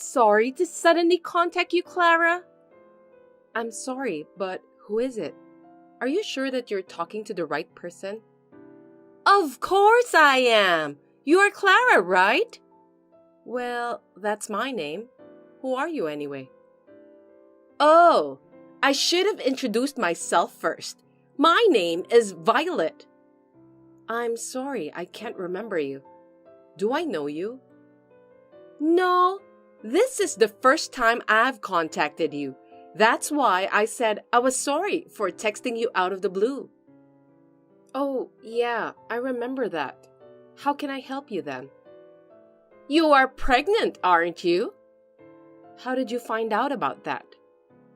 Sorry to suddenly contact you, Clara. I'm sorry, but who is it? Are you sure that you're talking to the right person? Of course I am! You are Clara, right? Well, that's my name. Who are you anyway? Oh, I should have introduced myself first. My name is Violet. I'm sorry, I can't remember you. Do I know you? No, this is the first time I've contacted you. That's why I said I was sorry for texting you out of the blue. Oh, yeah, I remember that. How can I help you then? You are pregnant, aren't you? How did you find out about that?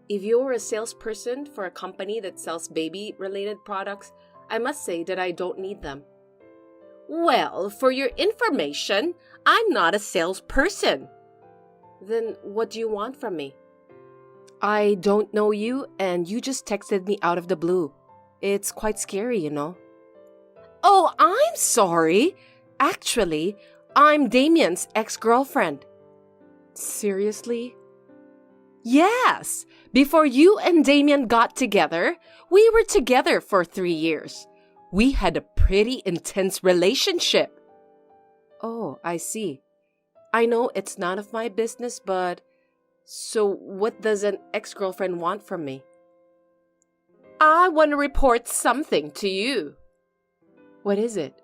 If you're a salesperson for a company that sells baby-related products, I must say that I don't need them. Well, for your information, I'm not a salesperson. Then what do you want from me? I don't know you, and you just texted me out of the blue. It's quite scary, you know. Oh, I'm sorry. Actually, I'm Damien's ex-girlfriend. Seriously? Yes. Before you and Damien got together, we were together for 3 years. We had a pretty intense relationship. Oh, I see. I know it's none of my business, but... So what does an ex-girlfriend want from me? I want to report something to you. What is it?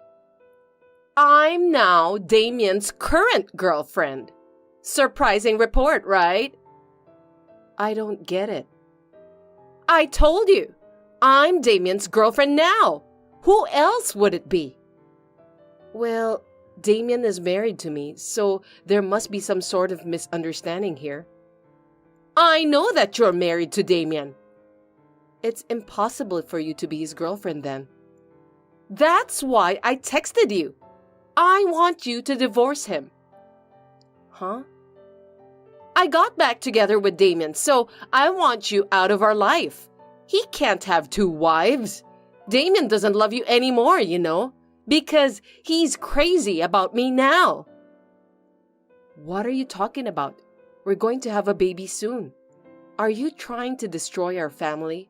I'm now Damien's current girlfriend. Surprising report, right? I don't get it. I told you. I'm Damien's girlfriend now. Who else would it be? Well, Damien is married to me, so there must be some sort of misunderstanding here. I know that you're married to Damien. It's impossible for you to be his girlfriend then. That's why I texted you. I want you to divorce him. Huh? I got back together with Damien, so I want you out of our life. He can't have 2 wives. Damien doesn't love you anymore, you know, because he's crazy about me now. What are you talking about? We're going to have a baby soon. Are you trying to destroy our family?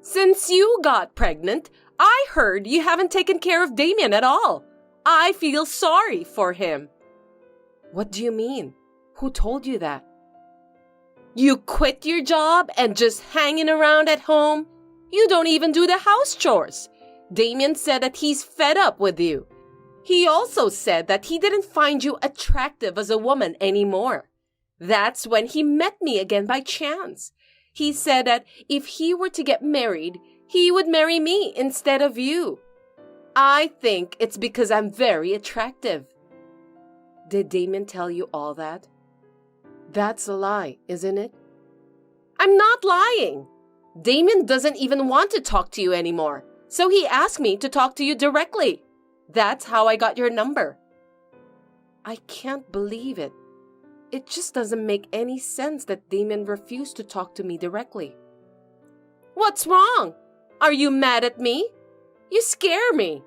Since you got pregnant, I heard you haven't taken care of Damien at all. I feel sorry for him. What do you mean? Who told you that? You quit your job and just hanging around at home? You don't even do the house chores. Damien said that he's fed up with you. He also said that he didn't find you attractive as a woman anymore. That's when he met me again by chance. He said that if he were to get married, he would marry me instead of you. I think it's because I'm very attractive. Did Damien tell you all that? That's a lie, isn't it? I'm not lying. Damien doesn't even want to talk to you anymore, so he asked me to talk to you directly. That's how I got your number. I can't believe it. It just doesn't make any sense that Damien refused to talk to me directly. What's wrong? Are you mad at me? You scare me.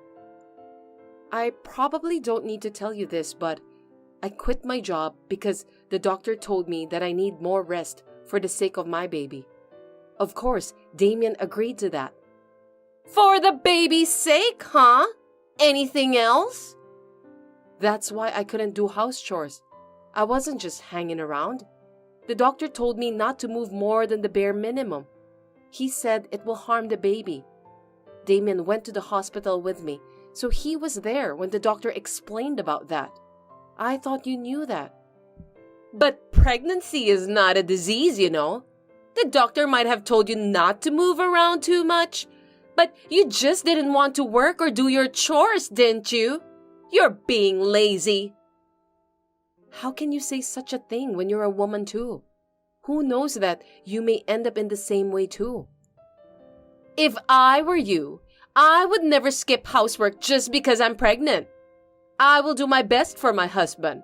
I probably don't need to tell you this, but I quit my job because the doctor told me that I need more rest for the sake of my baby. Of course, Damien agreed to that. For the baby's sake, huh? Anything else? That's why I couldn't do house chores. I wasn't just hanging around. The doctor told me not to move more than the bare minimum. He said it will harm the baby. Damien went to the hospital with me, so he was there when the doctor explained about that. I thought you knew that. But pregnancy is not a disease, you know. The doctor might have told you not to move around too much, but you just didn't want to work or do your chores, didn't you? You're being lazy. How can you say such a thing when you're a woman too? Who knows that you may end up in the same way too? If I were you, I would never skip housework just because I'm pregnant. I will do my best for my husband.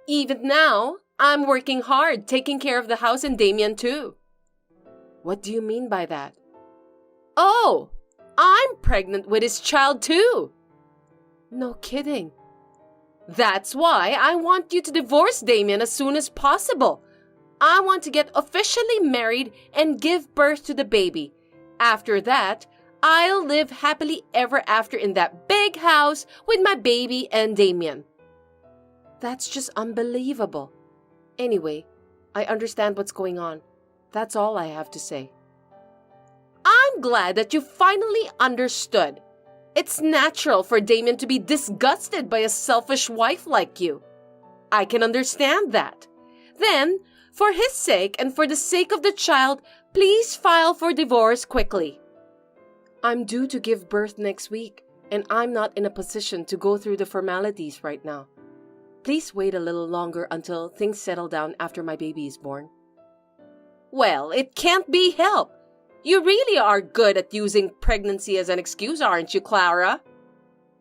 Even now, I'm working hard taking care of the house and Damien too. What do you mean by that? Oh, I'm pregnant with his child too. No kidding. That's why I want you to divorce Damien as soon as possible. I want to get officially married and give birth to the baby. After that, I'll live happily ever after in that big house with my baby and Damien. That's just unbelievable. Anyway, I understand what's going on. That's all I have to say. I'm glad that you finally understood. It's natural for Damien to be disgusted by a selfish wife like you. I can understand that. Then, for his sake and for the sake of the child, please file for divorce quickly. I'm due to give birth next week, and I'm not in a position to go through the formalities right now. Please wait a little longer until things settle down after my baby is born. Well, it can't be helped. You really are good at using pregnancy as an excuse, aren't you, Clara?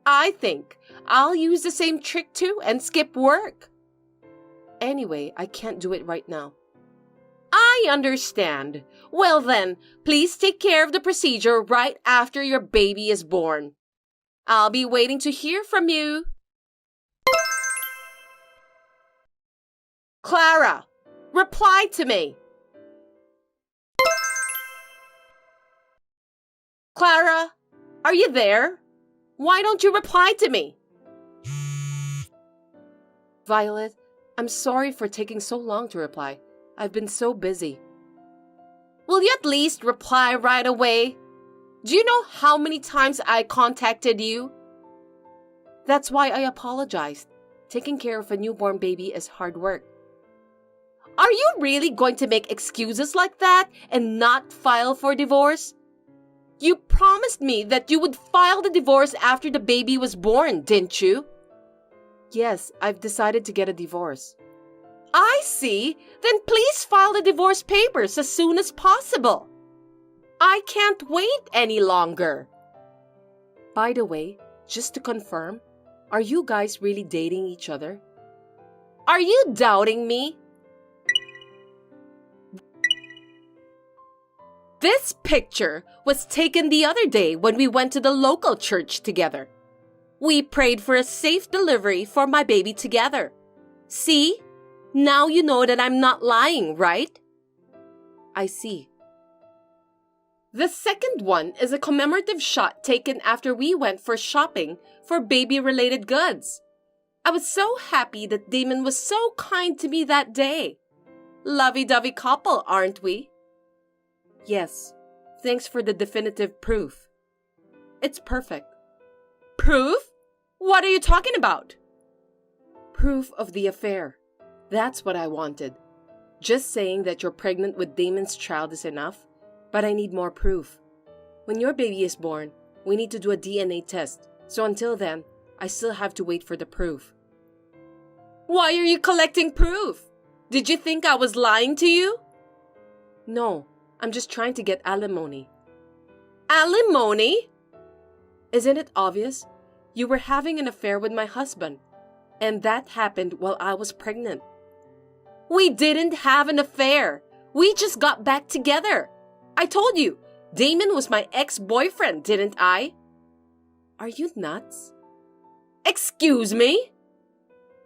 I think I'll use the same trick too and skip work. Anyway, I can't do it right now. I understand. Well then, please take care of the procedure right after your baby is born. I'll be waiting to hear from you. Clara, reply to me. Clara, are you there? Why don't you reply to me? Violet, I'm sorry for taking so long to reply. I've been so busy. Will you at least reply right away? Do you know how many times I contacted you? That's why I apologized. Taking care of a newborn baby is hard work. Are you really going to make excuses like that and not file for divorce? You promised me that you would file the divorce after the baby was born, didn't you? Yes, I've decided to get a divorce. I see. Then please file the divorce papers as soon as possible. I can't wait any longer. By the way, just to confirm, are you guys really dating each other? Are you doubting me? This picture was taken the other day when we went to the local church together. We prayed for a safe delivery for my baby together. See? Now you know that I'm not lying, right? I see. The second one is a commemorative shot taken after we went for shopping for baby-related goods. I was so happy that Damon was so kind to me that day. Lovey-dovey couple, aren't we? Yes. Thanks for the definitive proof. It's perfect. Proof? What are you talking about? Proof of the affair. That's what I wanted. Just saying that you're pregnant with Damon's child is enough, but I need more proof. When your baby is born, we need to do a DNA test, so until then, I still have to wait for the proof. Why are you collecting proof? Did you think I was lying to you? No, I'm just trying to get alimony. Alimony? Isn't it obvious? You were having an affair with my husband, and that happened while I was pregnant. We didn't have an affair. We just got back together. I told you, Damon was my ex-boyfriend, didn't I? Are you nuts? Excuse me?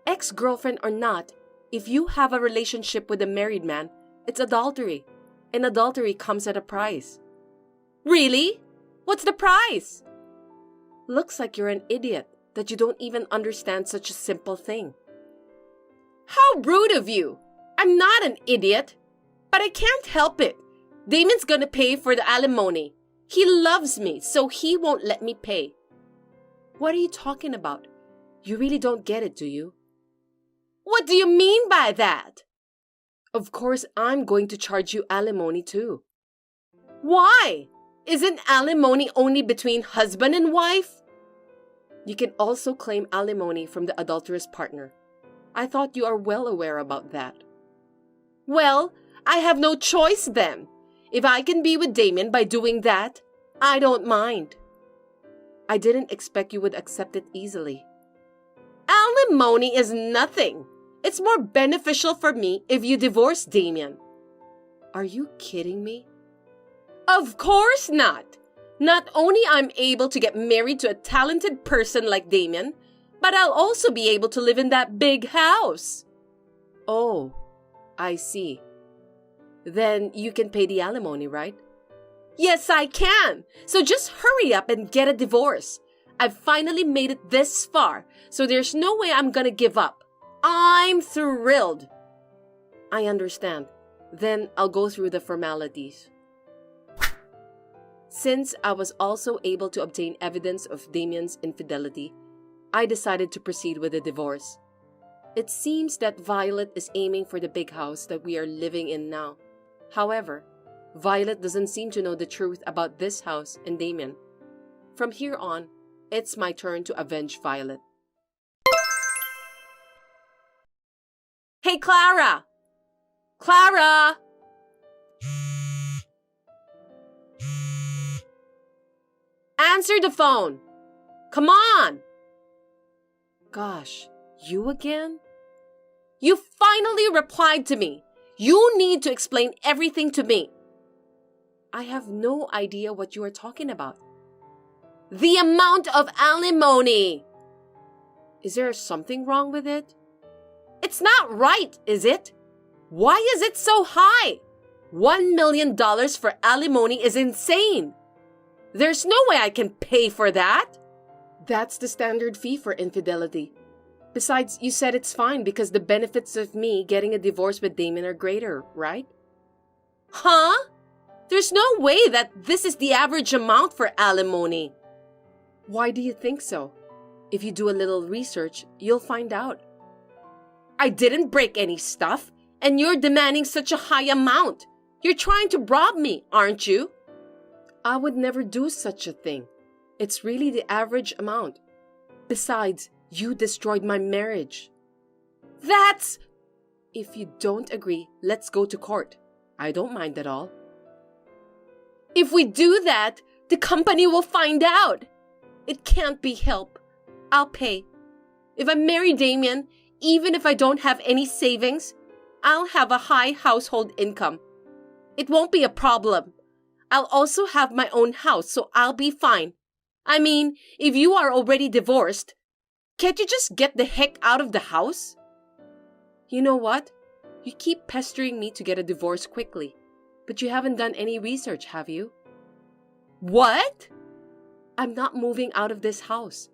Ex-girlfriend or not, if you have a relationship with a married man, it's adultery. And adultery comes at a price. Really? What's the price? Looks like you're an idiot that you don't even understand such a simple thing. How rude of you! I'm not an idiot, but I can't help it. Damon's gonna pay for the alimony. He loves me, so he won't let me pay. What are you talking about? You really don't get it, do you? What do you mean by that? Of course, I'm going to charge you alimony too. Why? Isn't alimony only between husband and wife? You can also claim alimony from the adulterous partner. I thought you are well aware about that. Well, I have no choice then. If I can be with Damon by doing that, I don't mind. I didn't expect you would accept it easily. Alimony is nothing. It's more beneficial for me if you divorce Damien. Are you kidding me? Of course not. Not only I'm able to get married to a talented person like Damien, But I'll also be able to live in that big house. Oh, I see. Then you can pay the alimony, right? Yes, I can. So just hurry up and get a divorce. I've finally made it this far, so there's no way I'm gonna give up. I'm thrilled. I understand. Then I'll go through the formalities. Since I was also able to obtain evidence of Damien's infidelity, I decided to proceed with the divorce. It seems that Violet is aiming for the big house that we are living in now. However, Violet doesn't seem to know the truth about this house and Damien. From here on, it's my turn to avenge Violet. Hey, Clara! Clara! Answer the phone! Come on! Gosh, you again? You finally replied to me. You need to explain everything to me. I have no idea what you are talking about. The amount of alimony! Is there something wrong with it? It's not right, is it? Why is it so high? $1 million for alimony is insane. There's no way I can pay for that. That's the standard fee for infidelity. Besides, you said it's fine because the benefits of me getting a divorce with Damien are greater, right? Huh? There's no way that this is the average amount for alimony. Why do you think so? If you do a little research, you'll find out. I didn't break any stuff, and you're demanding such a high amount. You're trying to rob me, aren't you? I would never do such a thing. It's really the average amount. Besides, you destroyed my marriage. That's... If you don't agree, let's go to court. I don't mind at all. If we do that, the company will find out. It can't be helped. I'll pay. If I marry Damien, even if I don't have any savings, I'll have a high household income. It won't be a problem. I'll also have my own house, so I'll be fine. I mean, if you are already divorced, can't you just get the heck out of the house? You know what? You keep pestering me to get a divorce quickly, but you haven't done any research, have you? What? I'm not moving out of this house.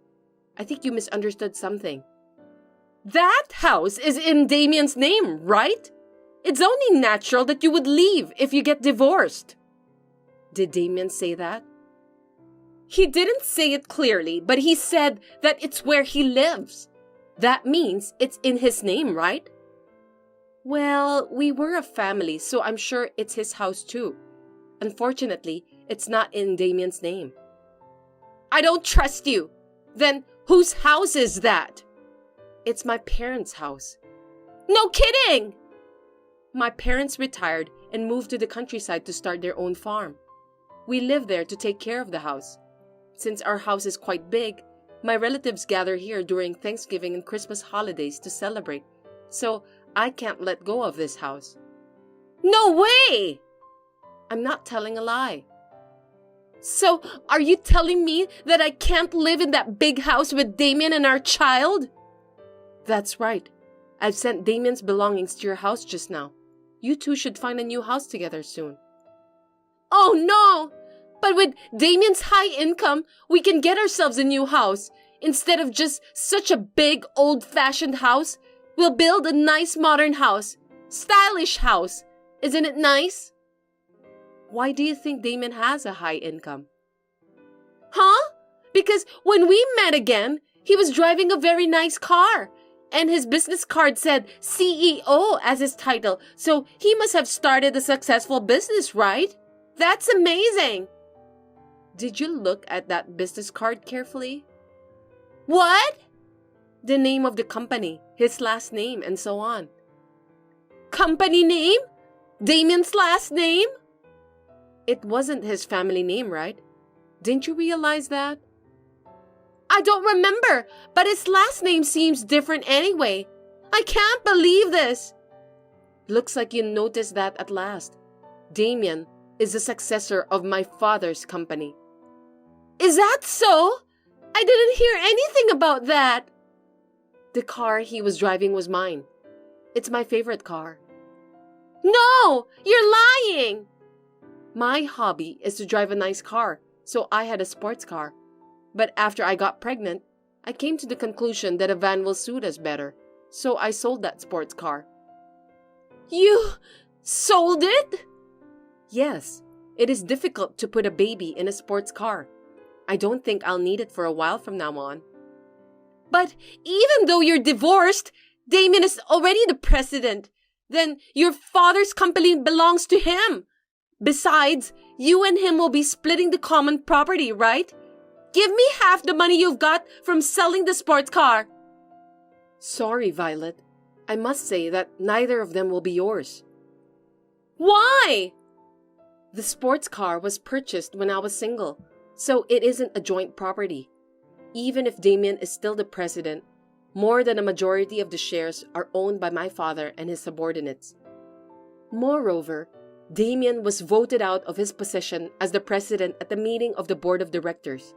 I think you misunderstood something. That house is in Damien's name, right? It's only natural that you would leave if you get divorced. Did Damien say that? He didn't say it clearly, but he said that it's where he lives. That means it's in his name, right? Well, we were a family, so I'm sure it's his house too. Unfortunately, it's not in Damien's name. I don't trust you. Then whose house is that? It's my parents' house. No kidding! My parents retired and moved to the countryside to start their own farm. We live there to take care of the house. Since our house is quite big, my relatives gather here during Thanksgiving and Christmas holidays to celebrate, so I can't let go of this house. No way! I'm not telling a lie. So, are you telling me that I can't live in that big house with Damien and our child? That's right. I've sent Damien's belongings to your house just now. You two should find a new house together soon. Oh no! But with Damien's high income, we can get ourselves a new house. Instead of just such a big, old-fashioned house, we'll build a nice modern house. Stylish house. Isn't it nice? Why do you think Damien has a high income? Huh? Because when we met again, he was driving a very nice car. And his business card said CEO as his title, so he must have started a successful business, right? That's amazing. Did you look at that business card carefully? What? The name of the company, his last name, and so on. Company name? Damien's last name? It wasn't his family name, right? Didn't you realize that? I don't remember, but his last name seems different anyway. I can't believe this. Looks like you noticed that at last. Damien is the successor of my father's company. Is that so? I didn't hear anything about that. The car he was driving was mine. It's my favorite car. No! You're lying! My hobby is to drive a nice car, so I had a sports car. But after I got pregnant, I came to the conclusion that a van will suit us better, so I sold that sports car. You sold it? Yes, it is difficult to put a baby in a sports car. I don't think I'll need it for a while from now on. But even though you're divorced, Damien is already the president. Then your father's company belongs to him. Besides, you and him will be splitting the common property, right? Give me half the money you've got from selling the sports car. Sorry, Violet. I must say that neither of them will be yours. Why? The sports car was purchased when I was single, so it isn't a joint property. Even if Damien is still the president, more than a majority of the shares are owned by my father and his subordinates. Moreover, Damien was voted out of his position as the president at the meeting of the board of directors.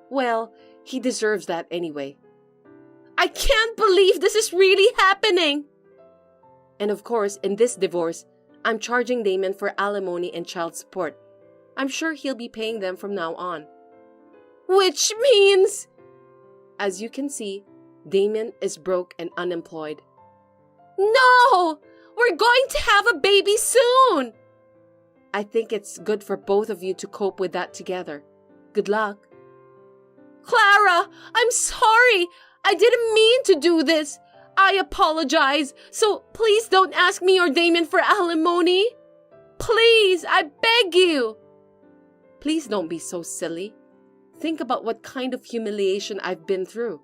Well, he deserves that anyway. I can't believe this is really happening! And of course, in this divorce, I'm charging Damien for alimony and child support. I'm sure he'll be paying them from now on. Which means... As you can see, Damien is broke and unemployed. No! We're going to have a baby soon! I think it's good for both of you to cope with that together. Good luck. Clara, I'm sorry. I didn't mean to do this. I apologize. So please don't ask me or Damien for alimony. Please, I beg you. Please don't be so silly. Think about what kind of humiliation I've been through.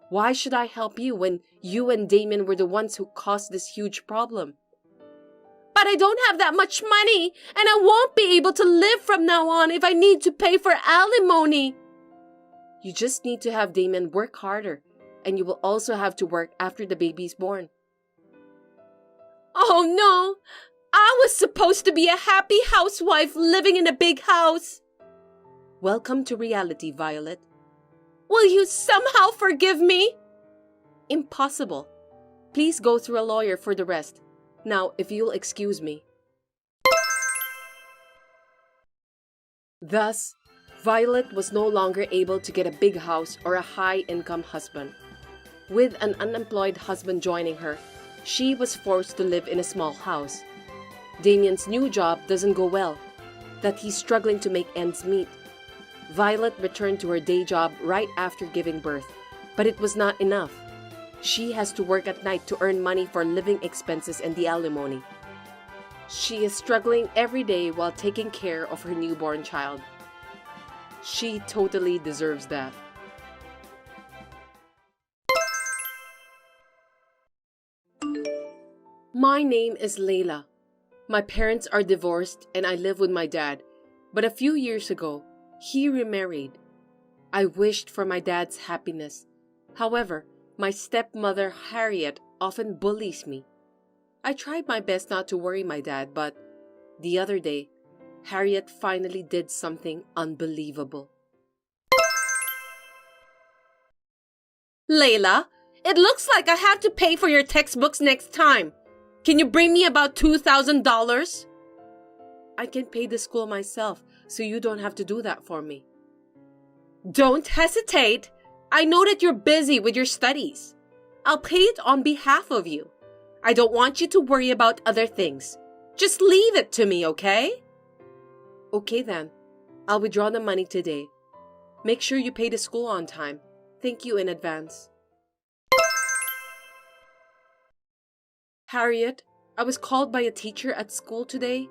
Why should I help you when you and Damien were the ones who caused this huge problem? But I don't have that much money, and I won't be able to live from now on if I need to pay for alimony. You just need to have Damien work harder, and you will also have to work after the baby's born. Oh no! I was supposed to be a happy housewife living in a big house. Welcome to reality, Violet. Will you somehow forgive me? Impossible. Please go through a lawyer for the rest. Now, if you'll excuse me. Thus, Violet was no longer able to get a big house or a high-income husband. With an unemployed husband joining her, she was forced to live in a small house. Damien's new job doesn't go well, that he's struggling to make ends meet. Violet returned to her day job right after giving birth, but it was not enough. She has to work at night to earn money for living expenses and the alimony. She is struggling every day while taking care of her newborn child. She totally deserves that. My name is Layla. My parents are divorced and I live with my dad, but a few years ago, he remarried. I wished for my dad's happiness. However, my stepmother, Harriet, often bullies me. I tried my best not to worry my dad, but the other day, Harriet finally did something unbelievable. Layla, it looks like I have to pay for your textbooks next time. Can you bring me about $2,000? I can pay the school myself, so you don't have to do that for me. Don't hesitate. I know that you're busy with your studies. I'll pay it on behalf of you. I don't want you to worry about other things. Just leave it to me, okay? Okay then. I'll withdraw the money today. Make sure you pay the school on time. Thank you in advance. Harriet, I was called by a teacher at school today.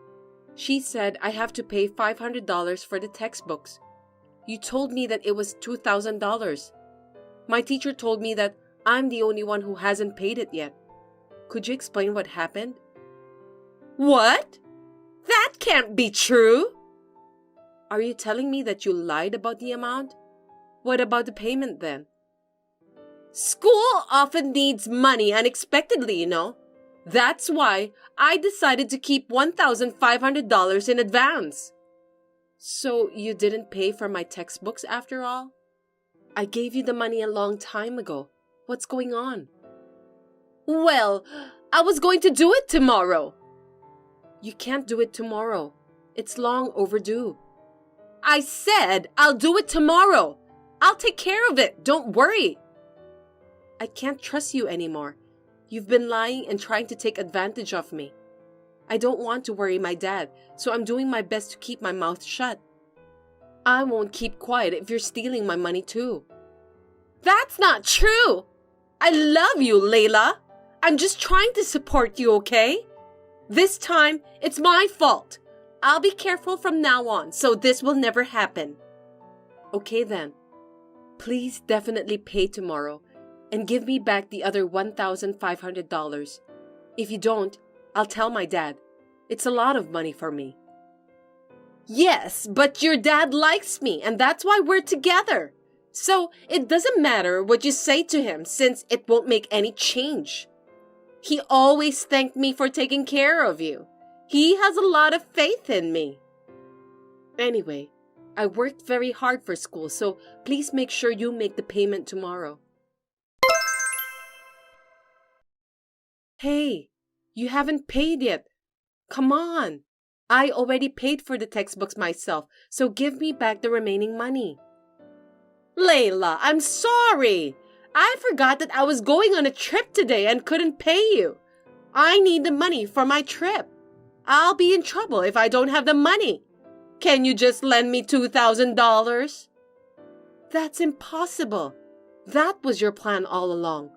She said I have to pay $500 for the textbooks. You told me that it was $2,000. My teacher told me that I'm the only one who hasn't paid it yet. Could you explain what happened? What? That can't be true! Are you telling me that you lied about the amount? What about the payment then? School often needs money unexpectedly, you know. That's why I decided to keep $1,500 in advance. So you didn't pay for my textbooks after all? I gave you the money a long time ago. What's going on? Well, I was going to do it tomorrow. You can't do it tomorrow. It's long overdue. I said I'll do it tomorrow. I'll take care of it. Don't worry. I can't trust you anymore. You've been lying and trying to take advantage of me. I don't want to worry my dad, so I'm doing my best to keep my mouth shut. I won't keep quiet if you're stealing my money too. That's not true. I love you, Layla. I'm just trying to support you, okay? This time, it's my fault. I'll be careful from now on, so this will never happen. Okay then. Please definitely pay tomorrow and give me back the other $1,500. If you don't, I'll tell my dad. It's a lot of money for me. Yes, but your dad likes me, and that's why we're together. So it doesn't matter what you say to him since it won't make any change. He always thanked me for taking care of you. He has a lot of faith in me. Anyway, I worked very hard for school, so please make sure you make the payment tomorrow. Hey, you haven't paid yet. Come on. I already paid for the textbooks myself, so give me back the remaining money. Layla, I'm sorry. I forgot that I was going on a trip today and couldn't pay you. I need the money for my trip. I'll be in trouble if I don't have the money. Can you just lend me $2,000? That's impossible. That was your plan all along.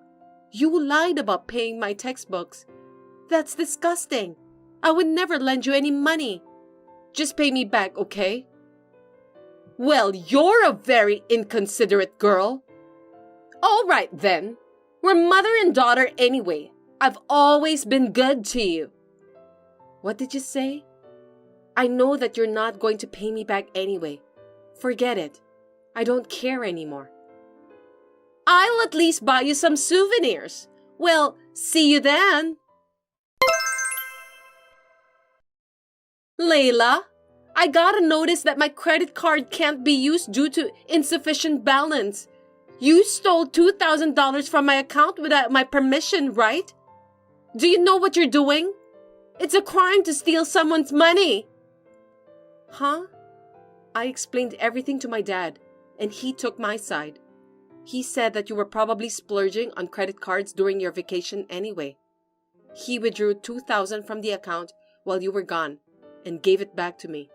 You lied about paying my textbooks. That's disgusting. I would never lend you any money. Just pay me back, okay? Well, you're a very inconsiderate girl. All right then. We're mother and daughter anyway. I've always been good to you. What did you say? I know that you're not going to pay me back anyway. Forget it. I don't care anymore. I'll at least buy you some souvenirs. Well, see you then. Layla, I got a notice that my credit card can't be used due to insufficient balance. You stole $2,000 from my account without my permission, right? Do you know what you're doing? It's a crime to steal someone's money. Huh? I explained everything to my dad, and he took my side. He said that you were probably splurging on credit cards during your vacation anyway. He withdrew $2,000 from the account while you were gone and gave it back to me.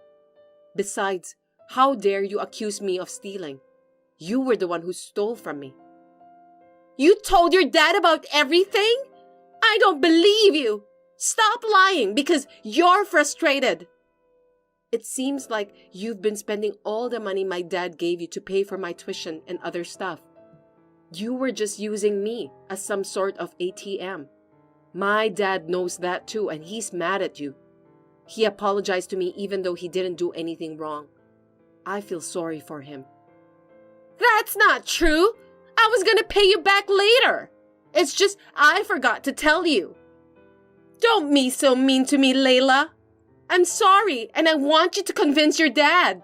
Besides, how dare you accuse me of stealing? You were the one who stole from me. You told your dad about everything? I don't believe you. Stop lying because you're frustrated. It seems like you've been spending all the money my dad gave you to pay for my tuition and other stuff. You were just using me as some sort of ATM. My dad knows that too, and he's mad at you. He apologized to me even though he didn't do anything wrong. I feel sorry for him. That's not true. I was gonna pay you back later. It's just I forgot to tell you. Don't be so mean to me, Layla. I'm sorry, and I want you to convince your dad.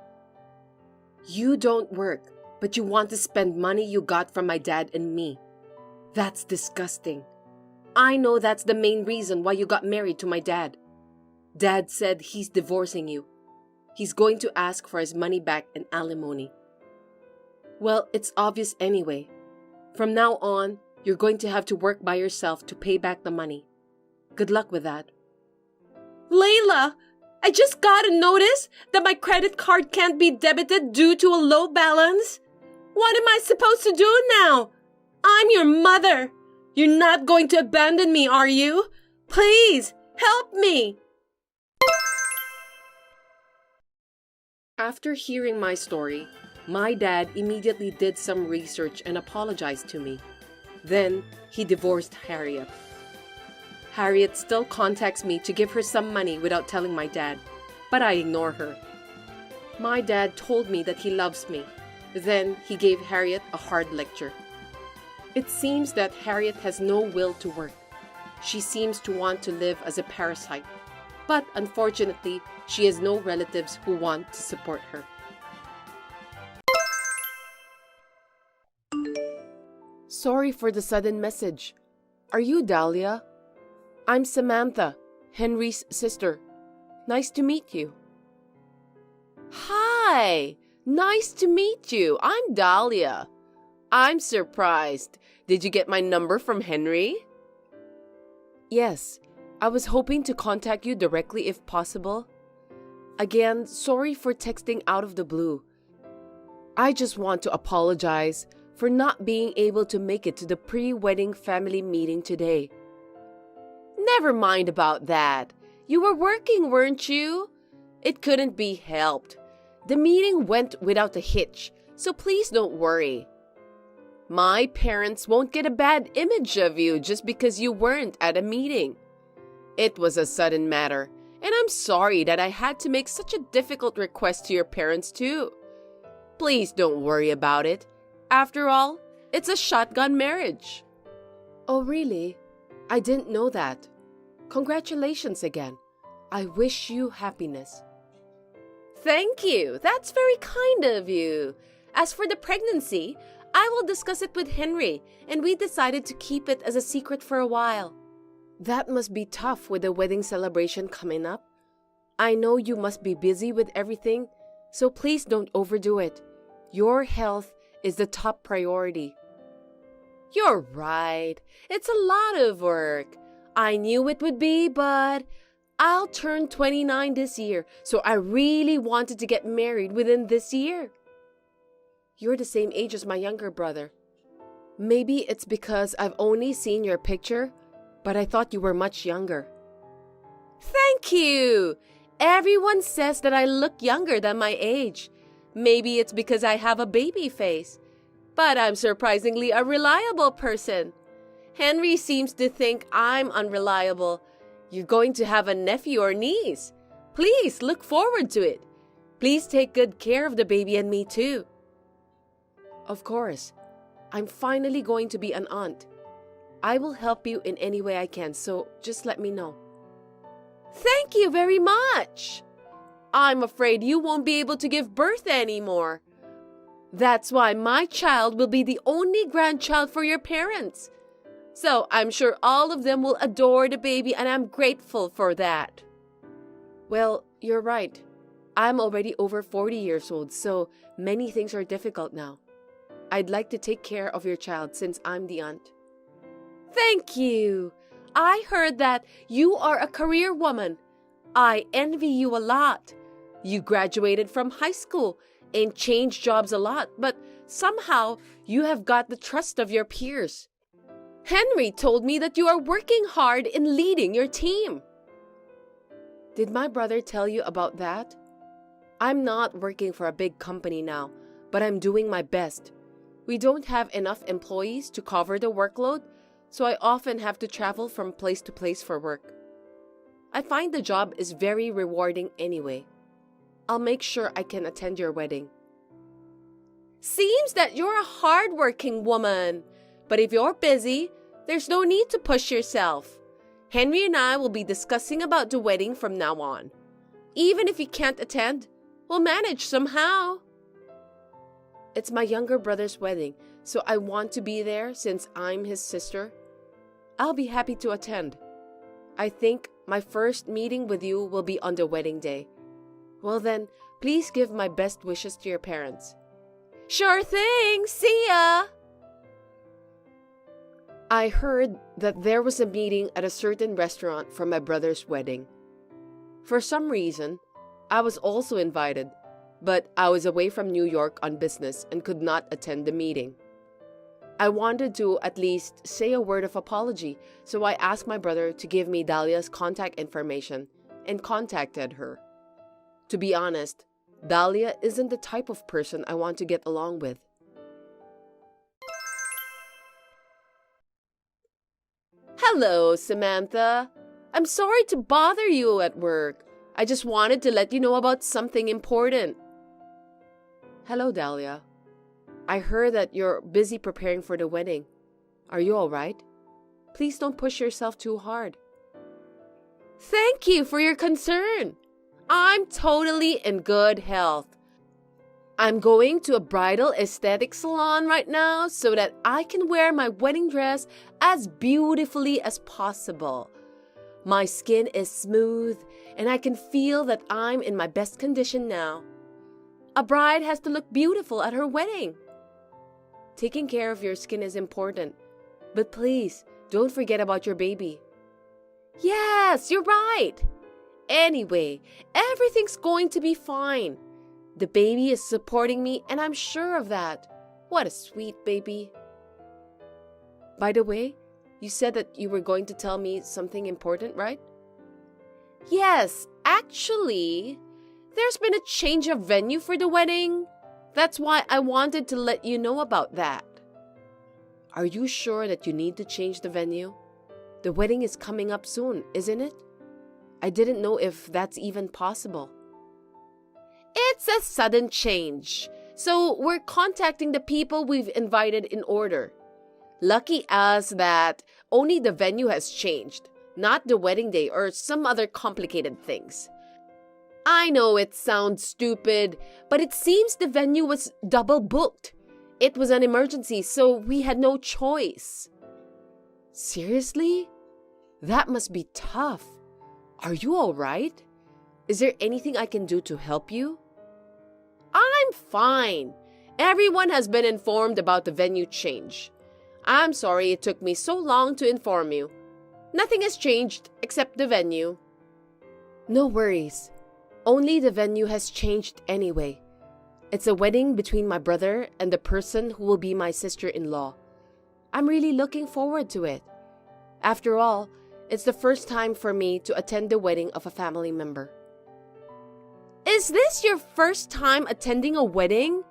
You don't work, but you want to spend money you got from my dad and me. That's disgusting. I know that's the main reason why you got married to my dad. Dad said he's divorcing you. He's going to ask for his money back and alimony. Well, it's obvious anyway. From now on, you're going to have to work by yourself to pay back the money. Good luck with that. Layla, I just got a notice that my credit card can't be debited due to a low balance. What am I supposed to do now? I'm your mother. You're not going to abandon me, are you? Please, help me. After hearing my story, my dad immediately did some research and apologized to me. Then, he divorced Harriet. Harriet still contacts me to give her some money without telling my dad, but I ignore her. My dad told me that he loves me. Then, he gave Harriet a hard lecture. It seems that Harriet has no will to work. She seems to want to live as a parasite. But unfortunately, she has no relatives who want to support her. Sorry for the sudden message. Are you Dahlia? I'm Samantha, Henry's sister. Nice to meet you. Hi! Nice to meet you. I'm Dahlia. I'm surprised. Did you get my number from Henry? Yes. I was hoping to contact you directly if possible. Again, sorry for texting out of the blue. I just want to apologize for not being able to make it to the pre-wedding family meeting today. Never mind about that. You were working, weren't you? It couldn't be helped. The meeting went without a hitch, so please don't worry. My parents won't get a bad image of you just because you weren't at a meeting. It was a sudden matter, and I'm sorry that I had to make such a difficult request to your parents too. Please don't worry about it. After all, it's a shotgun marriage. Oh, really? I didn't know that. Congratulations again. I wish you happiness. Thank you. That's very kind of you. As for the pregnancy, I will discuss it with Henry, and we decided to keep it as a secret for a while. That must be tough with the wedding celebration coming up. I know you must be busy with everything, so please don't overdo it. Your health is the top priority. You're right. It's a lot of work. I knew it would be, but I'll turn 29 this year, so I really wanted to get married within this year. You're the same age as my younger brother. Maybe it's because I've only seen your picture, but I thought you were much younger. Thank you! Everyone says that I look younger than my age. Maybe it's because I have a baby face. But I'm surprisingly a reliable person. Henry seems to think I'm unreliable. You're going to have a nephew or niece. Please look forward to it. Please take good care of the baby and me too. Of course. I'm finally going to be an aunt. I will help you in any way I can, so just let me know. Thank you very much. I'm afraid you won't be able to give birth anymore. That's why my child will be the only grandchild for your parents. So I'm sure all of them will adore the baby, and I'm grateful for that. Well, you're right. I'm already over 40 years old, so many things are difficult now. I'd like to take care of your child since I'm the aunt. Thank you. I heard that you are a career woman. I envy you a lot. You graduated from high school and changed jobs a lot, but somehow you have got the trust of your peers. Henry told me that you are working hard in leading your team. Did my brother tell you about that? I'm not working for a big company now, but I'm doing my best. We don't have enough employees to cover the workload, so I often have to travel from place to place for work. I find the job is very rewarding anyway. I'll make sure I can attend your wedding. Seems that you're a hard-working woman, but if you're busy, there's no need to push yourself. Henry and I will be discussing about the wedding from now on. Even if you can't attend, we'll manage somehow. It's my younger brother's wedding, so I want to be there since I'm his sister. I'll be happy to attend. I think my first meeting with you will be on the wedding day. Well then, please give my best wishes to your parents. Sure thing! See ya! I heard that there was a meeting at a certain restaurant for my brother's wedding. For some reason, I was also invited, but I was away from New York on business and could not attend the meeting. I wanted to at least say a word of apology, so I asked my brother to give me Dahlia's contact information and contacted her. To be honest, Dahlia isn't the type of person I want to get along with. Hello, Samantha. I'm sorry to bother you at work. I just wanted to let you know about something important. Hello, Dahlia. I heard that you're busy preparing for the wedding. Are you all right? Please don't push yourself too hard. Thank you for your concern. I'm totally in good health. I'm going to a bridal aesthetic salon right now so that I can wear my wedding dress as beautifully as possible. My skin is smooth and I can feel that I'm in my best condition now. A bride has to look beautiful at her wedding. Taking care of your skin is important, but please don't forget about your baby. Yes, you're right. Anyway, everything's going to be fine. The baby is supporting me and I'm sure of that. What a sweet baby. By the way, you said that you were going to tell me something important, right? Yes, actually, there's been a change of venue for the wedding. That's why I wanted to let you know about that. Are you sure that you need to change the venue? The wedding is coming up soon, isn't it? I didn't know if that's even possible. It's a sudden change, so we're contacting the people we've invited in order. Lucky us that only the venue has changed, not the wedding day or some other complicated things. I know it sounds stupid, but it seems the venue was double booked. It was an emergency, so we had no choice. Seriously? That must be tough. Are you all right? Is there anything I can do to help you? I'm fine. Everyone has been informed about the venue change. I'm sorry it took me so long to inform you. Nothing has changed except the venue. No worries. Only the venue has changed anyway. It's a wedding between my brother and the person who will be my sister-in-law. I'm really looking forward to it. After all, it's the first time for me to attend the wedding of a family member. Is this your first time attending a wedding?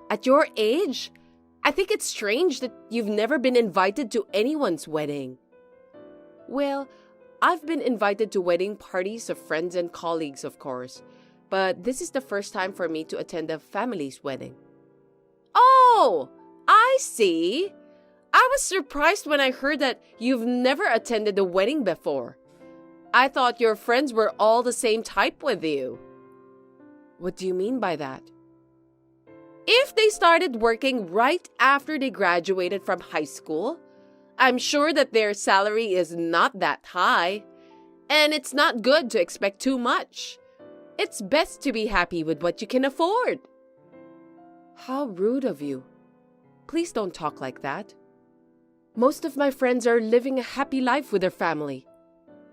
At your age? I think it's strange that you've never been invited to anyone's wedding. Well, I've been invited to wedding parties of friends and colleagues, of course, but this is the first time for me to attend a family's wedding. Oh, I see. I was surprised when I heard that you've never attended a wedding before. I thought your friends were all the same type with you. What do you mean by that? If they started working right after they graduated from high school, I'm sure that their salary is not that high, and it's not good to expect too much. It's best to be happy with what you can afford. How rude of you. Please don't talk like that. Most of my friends are living a happy life with their family.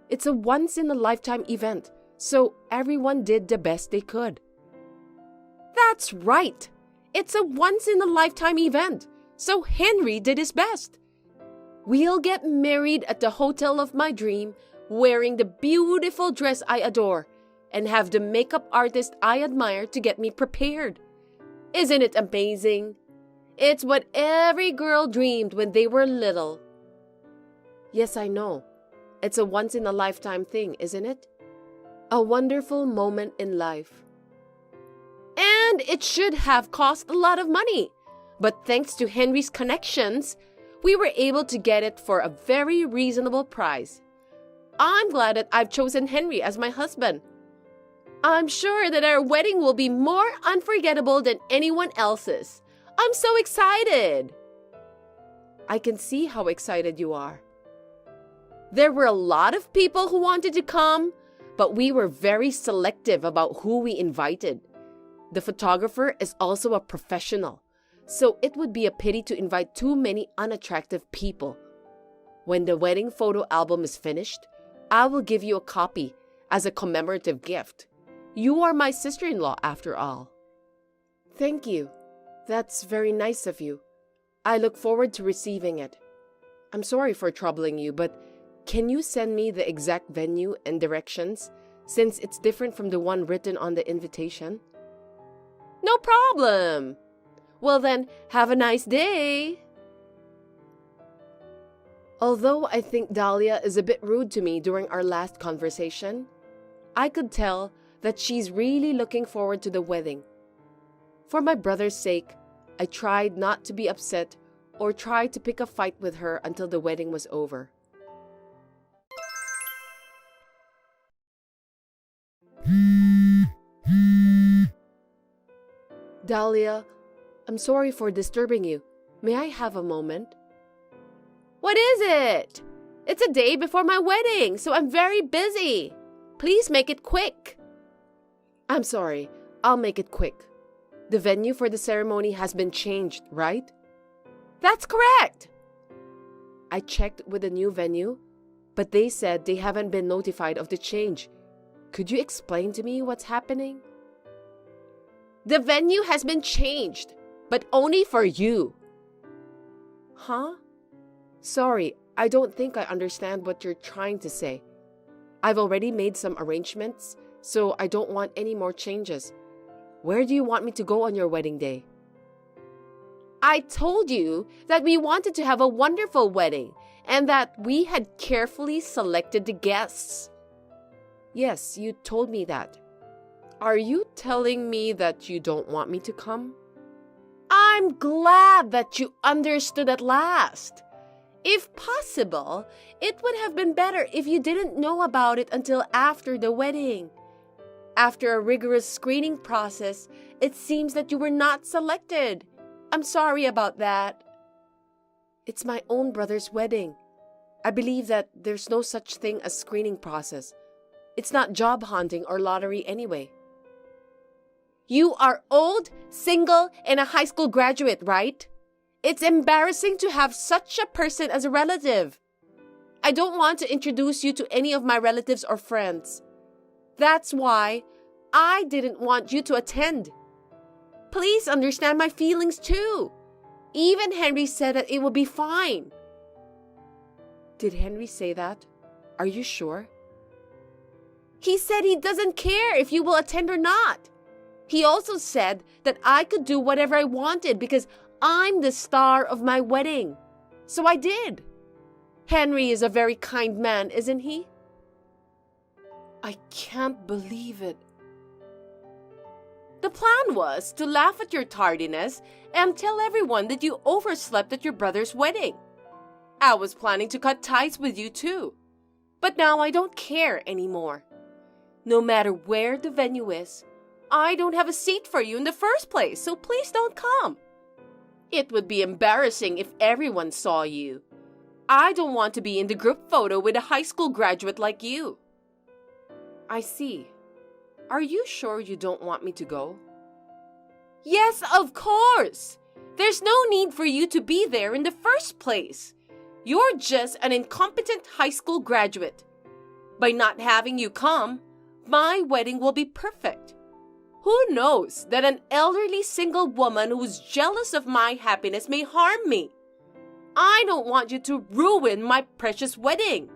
It's a once-in-a-lifetime event, so everyone did the best they could. That's right. It's a once-in-a-lifetime event, so Henry did his best. We'll get married at the hotel of my dream, wearing the beautiful dress I adore, and have the makeup artist I admire to get me prepared. Isn't it amazing? It's what every girl dreamed when they were little. Yes, I know. It's a once-in-a-lifetime thing, isn't it? A wonderful moment in life. And it should have cost a lot of money. But thanks to Henry's connections, we were able to get it for a very reasonable price. I'm glad that I've chosen Henry as my husband. I'm sure that our wedding will be more unforgettable than anyone else's. I'm so excited. I can see how excited you are. There were a lot of people who wanted to come, but we were very selective about who we invited. The photographer is also a professional, so it would be a pity to invite too many unattractive people. When the wedding photo album is finished, I will give you a copy as a commemorative gift. You are my sister-in-law after all. Thank you. That's very nice of you. I look forward to receiving it. I'm sorry for troubling you, but can you send me the exact venue and directions, since it's different from the one written on the invitation? No problem. Well then, have a nice day. Although I think Dahlia is a bit rude to me during our last conversation, I could tell that she's really looking forward to the wedding. For my brother's sake, I tried not to be upset or try to pick a fight with her until the wedding was over. Dahlia, I'm sorry for disturbing you. May I have a moment? What is it? It's a day before my wedding, so I'm very busy. Please make it quick. I'm sorry. I'll make it quick. The venue for the ceremony has been changed, right? That's correct. I checked with the new venue, but they said they haven't been notified of the change. Could you explain to me what's happening? The venue has been changed, but only for you. Huh? Sorry, I don't think I understand what you're trying to say. I've already made some arrangements, so I don't want any more changes. Where do you want me to go on your wedding day? I told you that we wanted to have a wonderful wedding and that we had carefully selected the guests. Yes, you told me that. Are you telling me that you don't want me to come? I'm glad that you understood at last. If possible, it would have been better if you didn't know about it until after the wedding. After a rigorous screening process, it seems that you were not selected. I'm sorry about that. It's my own brother's wedding. I believe that there's no such thing as screening process. It's not job hunting or lottery anyway. You are old, single, and a high school graduate, right? It's embarrassing to have such a person as a relative. I don't want to introduce you to any of my relatives or friends. That's why I didn't want you to attend. Please understand my feelings too. Even Henry said that it would be fine. Did Henry say that? Are you sure? He said he doesn't care if you will attend or not. He also said that I could do whatever I wanted because I'm the star of my wedding. So I did. Henry is a very kind man, isn't he? I can't believe it. The plan was to laugh at your tardiness and tell everyone that you overslept at your brother's wedding. I was planning to cut ties with you too. But now I don't care anymore. No matter where the venue is, I don't have a seat for you in the first place, so please don't come. It would be embarrassing if everyone saw you. I don't want to be in the group photo with a high school graduate like you. I see. Are you sure you don't want me to go? Yes, of course. There's no need for you to be there in the first place. You're just an incompetent high school graduate. By not having you come, my wedding will be perfect. Who knows that an elderly single woman who's jealous of my happiness may harm me? I don't want you to ruin my precious wedding.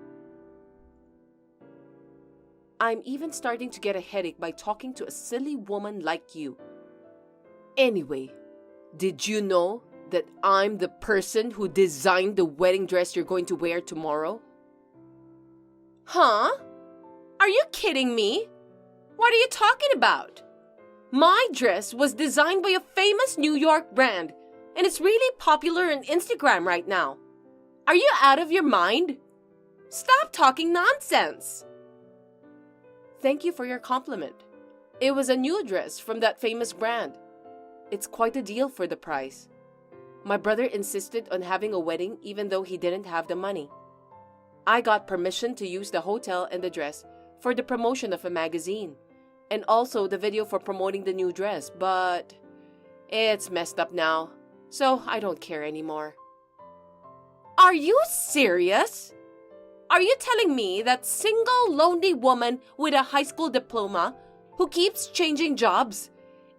I'm even starting to get a headache by talking to a silly woman like you. Anyway, did you know that I'm the person who designed the wedding dress you're going to wear tomorrow? Huh? Are you kidding me? What are you talking about? My dress was designed by a famous New York brand, and it's really popular on Instagram right now. Are you out of your mind? Stop talking nonsense. Thank you for your compliment. It was a new dress from that famous brand. It's quite a deal for the price. My brother insisted on having a wedding even though he didn't have the money. I got permission to use the hotel and the dress for the promotion of a magazine, and also the video for promoting the new dress, but it's messed up now, so I don't care anymore. Are you serious? Are you telling me that single lonely woman with a high school diploma who keeps changing jobs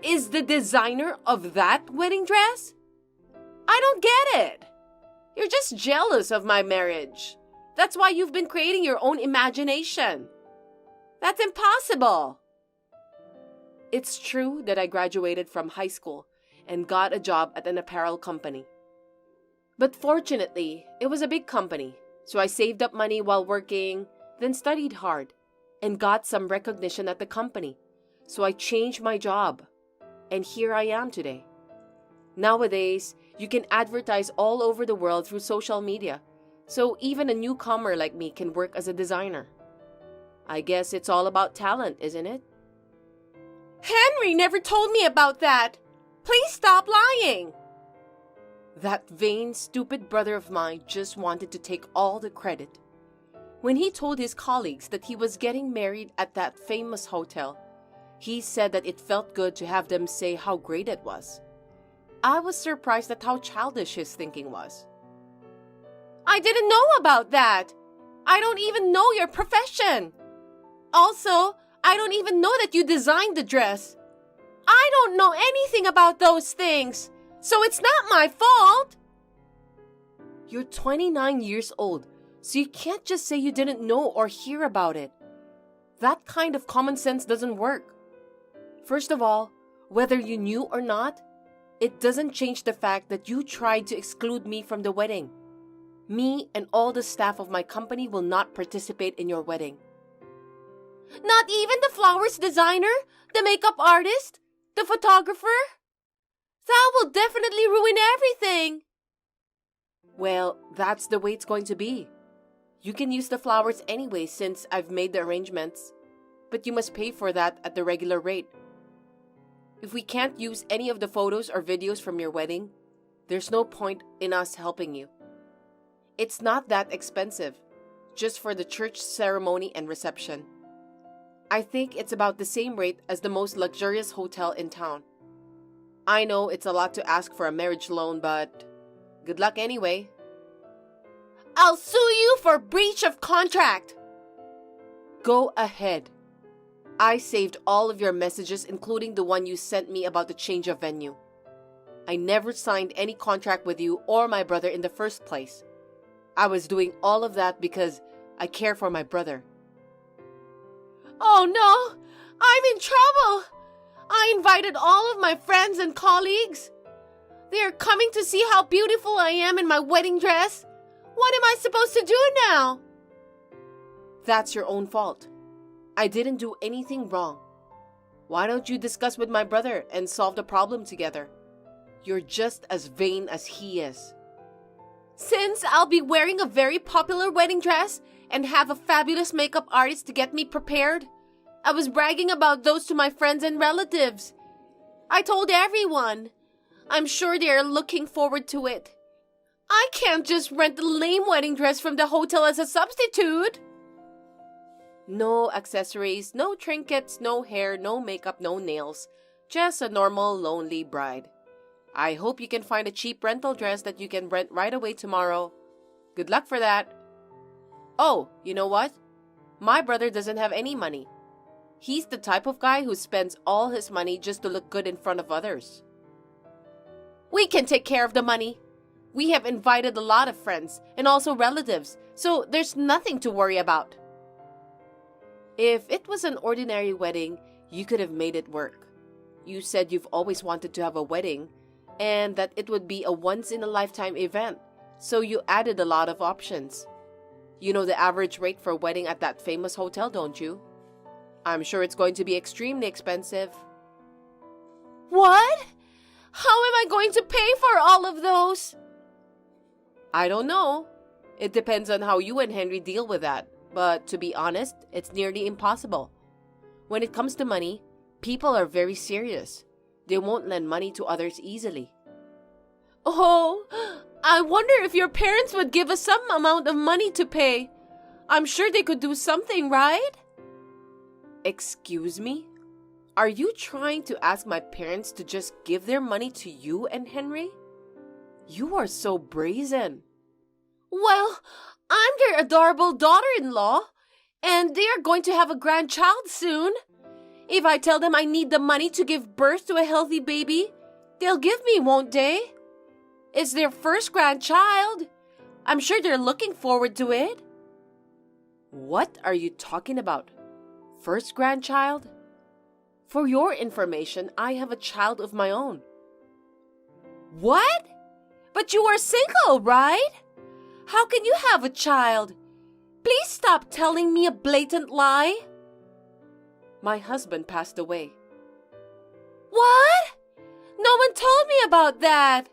is the designer of that wedding dress? I don't get it. You're just jealous of my marriage. That's why you've been creating your own imagination. That's impossible. It's true that I graduated from high school and got a job at an apparel company. But fortunately, it was a big company, so I saved up money while working, then studied hard, and got some recognition at the company. So I changed my job, and here I am today. Nowadays, you can advertise all over the world through social media, so even a newcomer like me can work as a designer. I guess it's all about talent, isn't it? Henry never told me about that. Please stop lying! That vain, stupid brother of mine just wanted to take all the credit. When he told his colleagues that he was getting married at that famous hotel, he said that it felt good to have them say how great it was. I was surprised at how childish his thinking was. I didn't know about that! I don't even know your profession! Also, I don't even know that you designed the dress. I don't know anything about those things, so it's not my fault! You're 29 years old, so you can't just say you didn't know or hear about it. That kind of common sense doesn't work. First of all, whether you knew or not, it doesn't change the fact that you tried to exclude me from the wedding. Me and all the staff of my company will not participate in your wedding. Not even the flowers designer, the makeup artist, the photographer? That will definitely ruin everything. Well, that's the way it's going to be. You can use the flowers anyway since I've made the arrangements, but you must pay for that at the regular rate. If we can't use any of the photos or videos from your wedding, there's no point in us helping you. It's not that expensive, just for the church ceremony and reception. I think it's about the same rate as the most luxurious hotel in town. I know it's a lot to ask for a marriage loan, but good luck anyway. I'll sue you for breach of contract! Go ahead. I saved all of your messages, including the one you sent me about the change of venue. I never signed any contract with you or my brother in the first place. I was doing all of that because I care for my brother. Oh no! I'm in trouble! I invited all of my friends and colleagues. They are coming to see how beautiful I am in my wedding dress. What am I supposed to do now? That's your own fault. I didn't do anything wrong. Why don't you discuss with my brother and solve the problem together? You're just as vain as he is. Since I'll be wearing a very popular wedding dress and have a fabulous makeup artist to get me prepared, I was bragging about those to my friends and relatives. I told everyone. I'm sure they are looking forward to it. I can't just rent the lame wedding dress from the hotel as a substitute. No accessories, no trinkets, no hair, no makeup, no nails. Just a normal, lonely bride. I hope you can find a cheap rental dress that you can rent right away tomorrow. Good luck for that. Oh, you know what? My brother doesn't have any money. He's the type of guy who spends all his money just to look good in front of others. We can take care of the money. We have invited a lot of friends and also relatives, so there's nothing to worry about. If it was an ordinary wedding, you could have made it work. You said you've always wanted to have a wedding and that it would be a once-in-a-lifetime event, so you added a lot of options. You know the average rate for a wedding at that famous hotel, don't you? I'm sure it's going to be extremely expensive. What? How am I going to pay for all of those? I don't know. It depends on how you and Henry deal with that. But to be honest, it's nearly impossible. When it comes to money, people are very serious. They won't lend money to others easily. Oh, I wonder if your parents would give us some amount of money to pay. I'm sure they could do something, right? Excuse me? Are you trying to ask my parents to just give their money to you and Henry? You are so brazen. Well, I'm their adorable daughter-in-law, and they are going to have a grandchild soon. If I tell them I need the money to give birth to a healthy baby, they'll give me, won't they? It's their first grandchild. I'm sure they're looking forward to it. What are you talking about? First grandchild? For your information, I have a child of my own. What? But you are single, right? How can you have a child? Please stop telling me a blatant lie. My husband passed away. What? No one told me about that.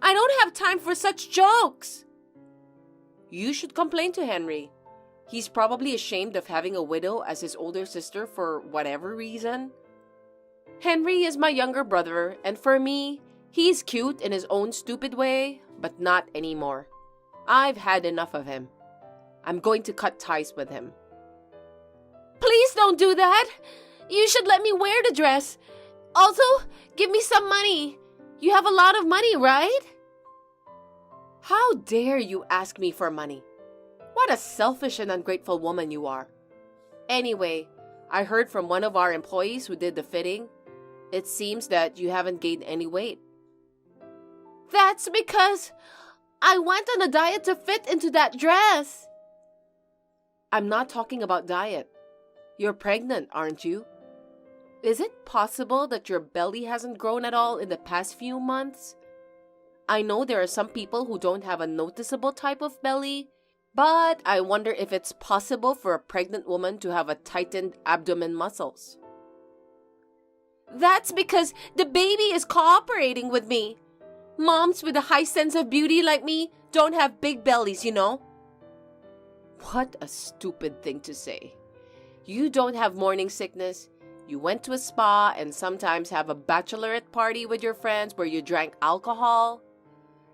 I don't have time for such jokes. You should complain to Henry. He's probably ashamed of having a widow as his older sister for whatever reason. Henry is my younger brother, and for me, he's cute in his own stupid way, but not anymore. I've had enough of him. I'm going to cut ties with him. Please don't do that. You should let me wear the dress. Also, give me some money. You have a lot of money, right? How dare you ask me for money? What a selfish and ungrateful woman you are. Anyway, I heard from one of our employees who did the fitting. It seems that you haven't gained any weight. That's because I went on a diet to fit into that dress. I'm not talking about diet. You're pregnant, aren't you? Is it possible that your belly hasn't grown at all in the past few months? I know there are some people who don't have a noticeable type of belly, but I wonder if it's possible for a pregnant woman to have a tightened abdomen muscles. That's because the baby is cooperating with me. Moms with a high sense of beauty like me don't have big bellies, you know. What a stupid thing to say. You don't have morning sickness. You went to a spa and sometimes have a bachelorette party with your friends where you drank alcohol.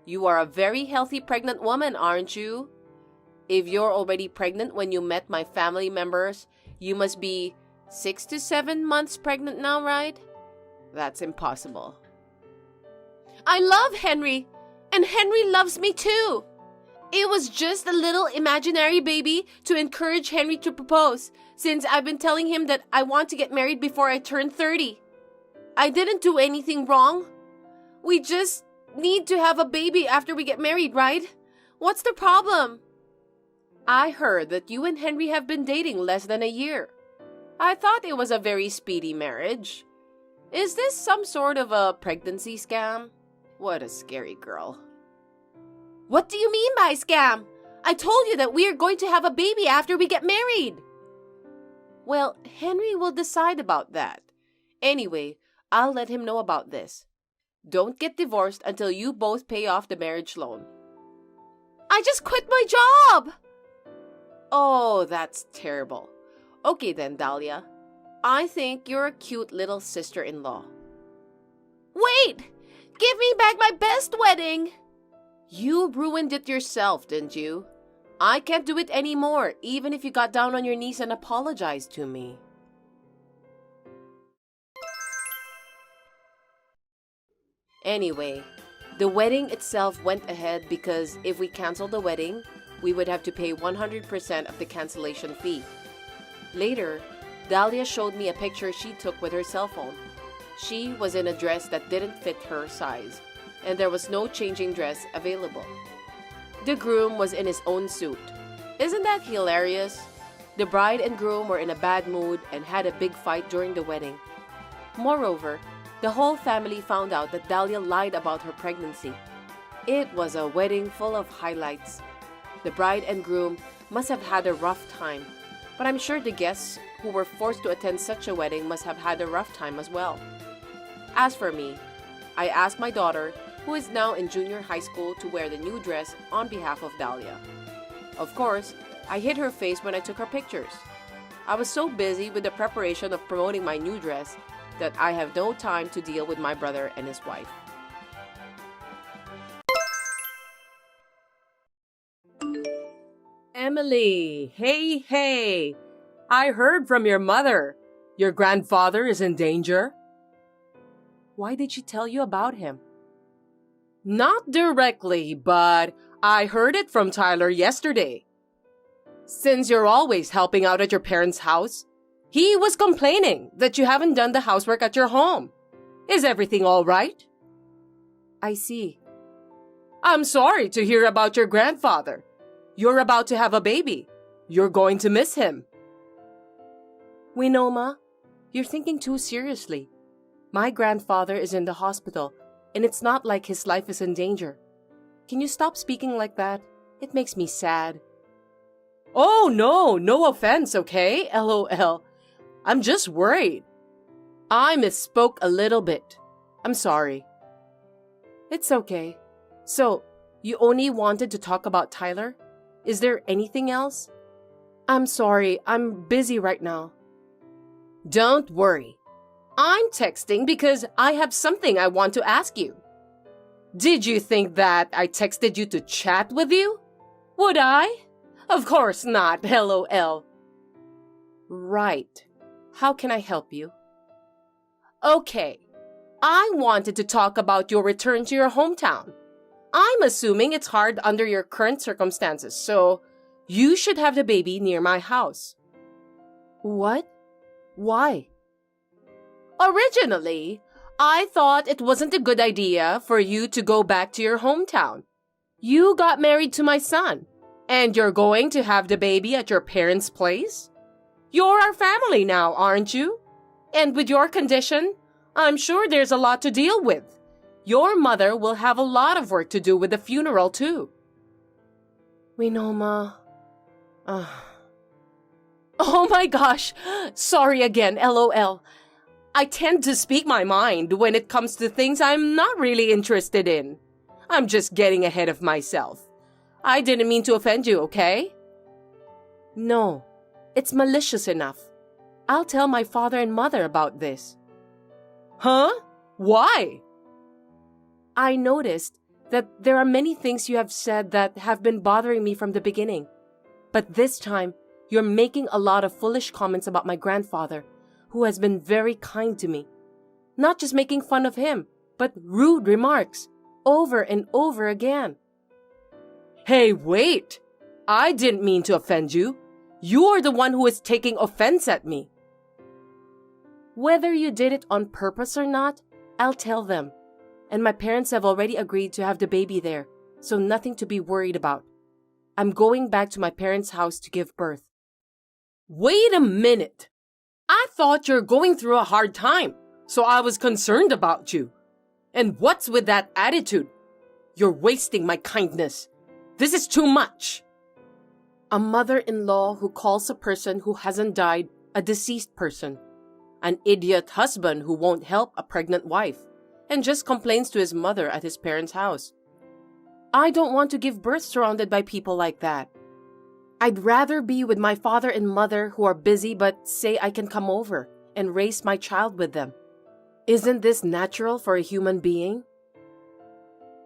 You are a very healthy pregnant woman, aren't you? If you're already pregnant when you met my family members, you must be 6 to 7 months pregnant now, right? That's impossible. I love Henry, and Henry loves me too. It was just a little imaginary baby to encourage Henry to propose, since I've been telling him that I want to get married before I turn 30. I didn't do anything wrong. We just need to have a baby after we get married, right? What's the problem? I heard that you and Henry have been dating less than a year. I thought it was a very speedy marriage. Is this some sort of a pregnancy scam? What a scary girl. What do you mean by scam? I told you that we are going to have a baby after we get married. Well, Henry will decide about that. Anyway, I'll let him know about this. Don't get divorced until you both pay off the marriage loan. I just quit my job! Oh, that's terrible. Okay then, Dahlia. I think you're a cute little sister-in-law. Wait! Give me back my best wedding! You ruined it yourself, didn't you? I can't do it anymore, even if you got down on your knees and apologized to me. Anyway, the wedding itself went ahead because if we canceled the wedding, we would have to pay 100% of the cancellation fee. Later, Dahlia showed me a picture she took with her cell phone. She was in a dress that didn't fit her size, and there was no changing dress available. The groom was in his own suit. Isn't that hilarious? The bride and groom were in a bad mood and had a big fight during the wedding. Moreover, the whole family found out that Dahlia lied about her pregnancy. It was a wedding full of highlights. The bride and groom must have had a rough time, but I'm sure the guests who were forced to attend such a wedding must have had a rough time as well. As for me, I asked my daughter, who is now in junior high school, to wear the new dress on behalf of Dahlia. Of course, I hid her face when I took her pictures. I was so busy with the preparation of promoting my new dress that I have no time to deal with my brother and his wife. Emily, hey, I heard from your mother. Your grandfather is in danger. Why did she tell you about him? Not directly, but I heard it from Tyler yesterday. Since you're always helping out at your parents' house, he was complaining that you haven't done the housework at your home. Is everything all right? I see. I'm sorry to hear about your grandfather. You're about to have a baby. You're going to miss him. We know, Ma. You're thinking too seriously. My grandfather is in the hospital, and it's not like his life is in danger. Can you stop speaking like that? It makes me sad. Oh, no offense, okay? LOL. I'm just worried. I misspoke a little bit. I'm sorry. It's okay. So, you only wanted to talk about Tyler? Is there anything else? I'm sorry, I'm busy right now. Don't worry. I'm texting because I have something I want to ask you. Did you think that I texted you to chat with you? Would I? Of course not, LOL. Right. How can I help you? Okay, I wanted to talk about your return to your hometown. I'm assuming it's hard under your current circumstances, so you should have the baby near my house. What? Why? Originally, I thought it wasn't a good idea for you to go back to your hometown. You got married to my son, and you're going to have the baby at your parents' place? You're our family now, aren't you? And with your condition, I'm sure there's a lot to deal with. Your mother will have a lot of work to do with the funeral, too. We know, Ma. Oh my gosh, sorry again, LOL. I tend to speak my mind when it comes to things I'm not really interested in. I'm just getting ahead of myself. I didn't mean to offend you, okay? No, it's malicious enough. I'll tell my father and mother about this. Huh? Why? I noticed that there are many things you have said that have been bothering me from the beginning. But this time, you're making a lot of foolish comments about my grandfather, who has been very kind to me. Not just making fun of him, but rude remarks, over and over again. Hey, wait! I didn't mean to offend you. You're the one who is taking offense at me. Whether you did it on purpose or not, I'll tell them. And my parents have already agreed to have the baby there, so nothing to be worried about. I'm going back to my parents' house to give birth. Wait a minute. I thought you're going through a hard time, so I was concerned about you. And what's with that attitude? You're wasting my kindness. This is too much. A mother-in-law who calls a person who hasn't died a deceased person. An idiot husband who won't help a pregnant wife and just complains to his mother at his parents' house. I don't want to give birth surrounded by people like that. I'd rather be with my father and mother who are busy but say I can come over and raise my child with them. Isn't this natural for a human being?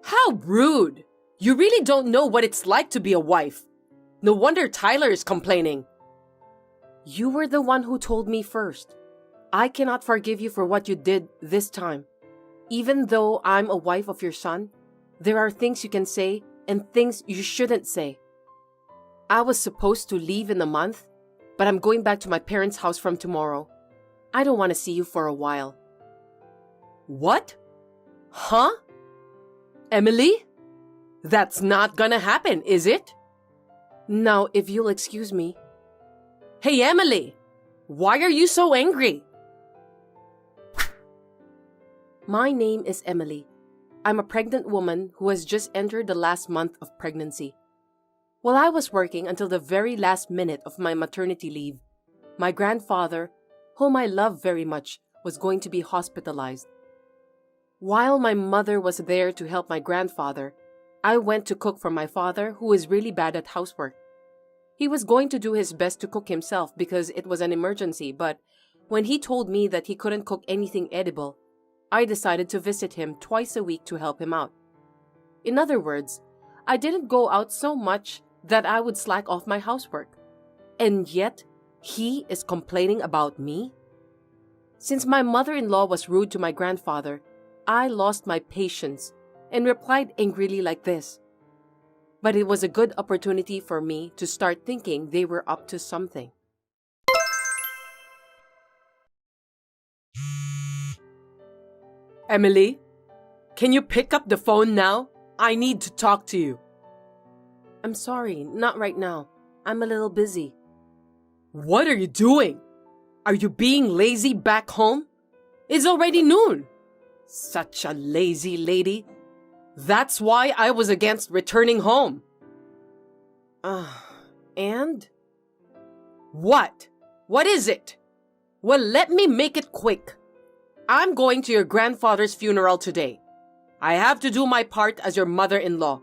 How rude! You really don't know what it's like to be a wife. No wonder Tyler is complaining. You were the one who told me first. I cannot forgive you for what you did this time. Even though I'm a wife of your son, there are things you can say and things you shouldn't say. I was supposed to leave in a month, but I'm going back to my parents' house from tomorrow. I don't want to see you for a while. What? Huh? Emily? That's not gonna happen, is it? Now, if you'll excuse me. Hey, Emily! Why are you so angry? My name is Emily. I'm a pregnant woman who has just entered the last month of pregnancy. While I was working until the very last minute of my maternity leave, my grandfather, whom I love very much, was going to be hospitalized. While my mother was there to help my grandfather, I went to cook for my father, who is really bad at housework. He was going to do his best to cook himself because it was an emergency, but when he told me that he couldn't cook anything edible, I decided to visit him twice a week to help him out. In other words, I didn't go out so much that I would slack off my housework. And yet, he is complaining about me? Since my mother-in-law was rude to my grandfather, I lost my patience and replied angrily like this. But it was a good opportunity for me to start thinking they were up to something. Emily, can you pick up the phone now? I need to talk to you. I'm sorry, not right now. I'm a little busy. What are you doing? Are you being lazy back home? It's already noon. Such a lazy lady. That's why I was against returning home. And? What? What is it? Well, let me make it quick. I'm going to your grandfather's funeral today. I have to do my part as your mother-in-law.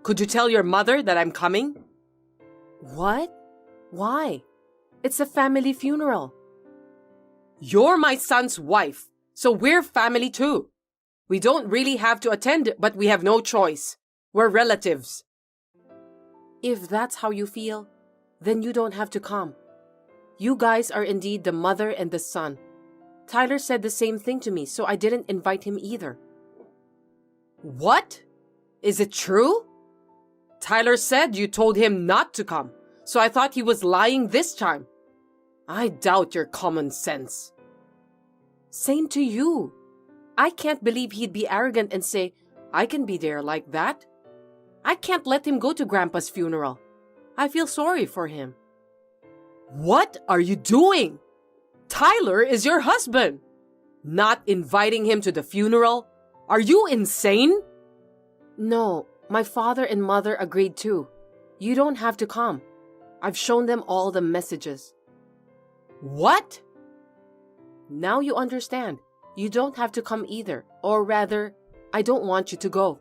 Could you tell your mother that I'm coming? What? Why? It's a family funeral. You're my son's wife, so we're family too. We don't really have to attend, but we have no choice. We're relatives. If that's how you feel, then you don't have to come. You guys are indeed the mother and the son. Tyler said the same thing to me, so I didn't invite him either. What? Is it true? Tyler said you told him not to come, so I thought he was lying this time. I doubt your common sense. Same to you. I can't believe he'd be arrogant and say, I can be there like that. I can't let him go to Grandpa's funeral. I feel sorry for him. What are you doing? Tyler is your husband. Not inviting him to the funeral? Are you insane? No, my father and mother agreed too. You don't have to come. I've shown them all the messages. What? Now you understand. You don't have to come either. Or rather, I don't want you to go.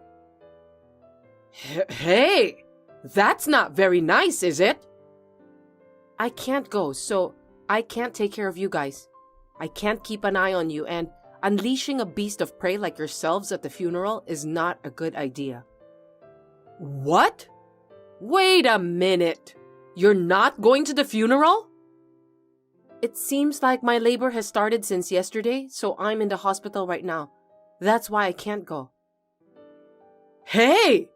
Hey, that's not very nice, is it? I can't go, so I can't take care of you guys. I can't keep an eye on you, and unleashing a beast of prey like yourselves at the funeral is not a good idea. What? Wait a minute. You're not going to the funeral? It seems like my labor has started since yesterday, so I'm in the hospital right now. That's why I can't go. Hey!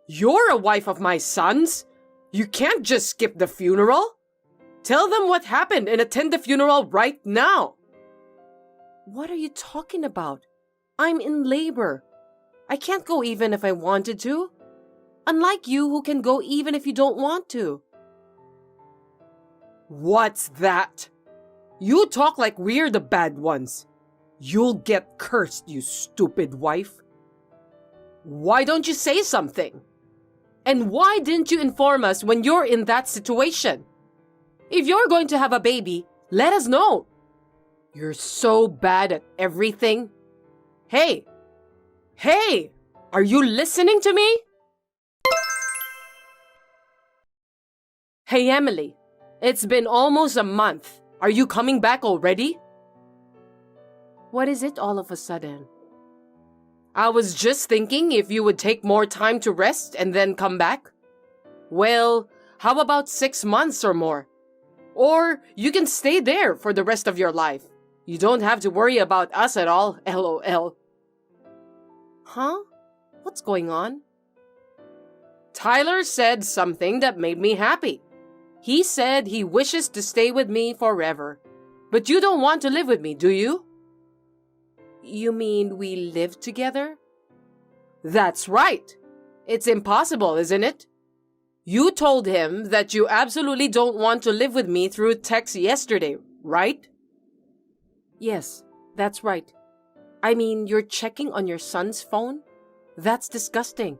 You're a wife of my son's. You can't just skip the funeral. Tell them what happened and attend the funeral right now. What are you talking about? I'm in labor. I can't go even if I wanted to. Unlike you who can go even if you don't want to. What's that? You talk like we're the bad ones. You'll get cursed, you stupid wife. Why don't you say something? And why didn't you inform us when you're in that situation? If you're going to have a baby, let us know. You're so bad at everything. Hey! Hey! Are you listening to me? Hey, Emily. It's been almost a month. Are you coming back already? What is it all of a sudden? I was just thinking if you would take more time to rest and then come back. Well, how about 6 months or more? Or you can stay there for the rest of your life. You don't have to worry about us at all, LOL. Huh? What's going on? Tyler said something that made me happy. He said he wishes to stay with me forever. But you don't want to live with me, do you? You mean we live together? That's right. It's impossible, isn't it? You told him that you absolutely don't want to live with me through text yesterday, right? Yes, that's right. I mean, you're checking on your son's phone? That's disgusting.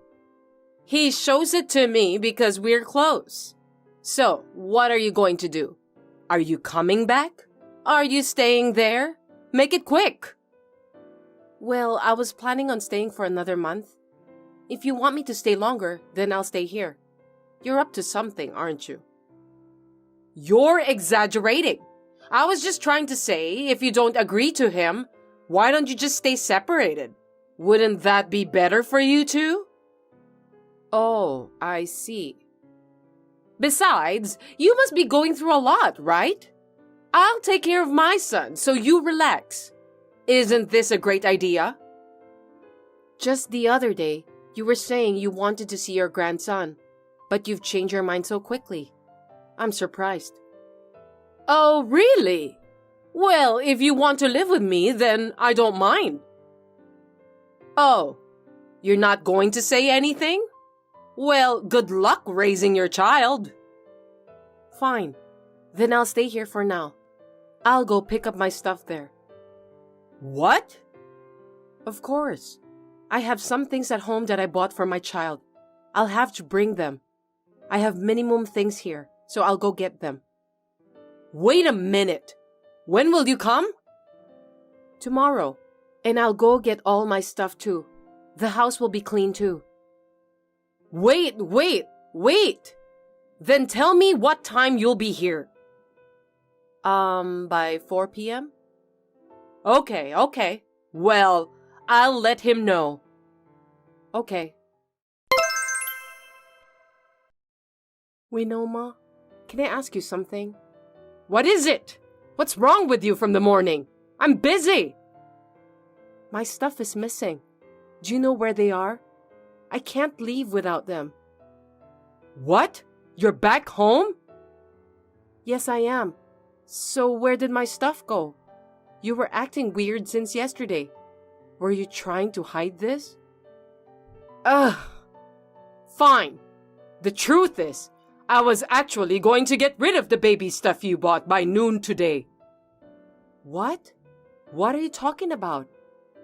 He shows it to me because we're close. So, what are you going to do? Are you coming back? Are you staying there? Make it quick. Well, I was planning on staying for another month. If you want me to stay longer, then I'll stay here. You're up to something, aren't you? You're exaggerating. I was just trying to say, if you don't agree to him, why don't you just stay separated? Wouldn't that be better for you two? Oh, I see. Besides, you must be going through a lot, right? I'll take care of my son, so you relax. Isn't this a great idea? Just the other day, you were saying you wanted to see your grandson, but you've changed your mind so quickly. I'm surprised. Oh, really? Well, if you want to live with me, then I don't mind. Oh, you're not going to say anything? Well, good luck raising your child. Fine. Then I'll stay here for now. I'll go pick up my stuff there. What? Of course. I have some things at home that I bought for my child. I'll have to bring them. I have minimum things here, so I'll go get them. Wait a minute. When will you come? Tomorrow. And I'll go get all my stuff too. The house will be clean too. Wait. Then tell me what time you'll be here. By 4 p.m.? Okay. Well, I'll let him know. Okay. Winoma, can I ask you something? What is it? What's wrong with you from the morning? I'm busy. My stuff is missing. Do you know where they are? I can't leave without them. What? You're back home? Yes, I am. So where did my stuff go? You were acting weird since yesterday. Were you trying to hide this? Ugh. Fine. The truth is, I was actually going to get rid of the baby stuff you bought by noon today. What? What are you talking about?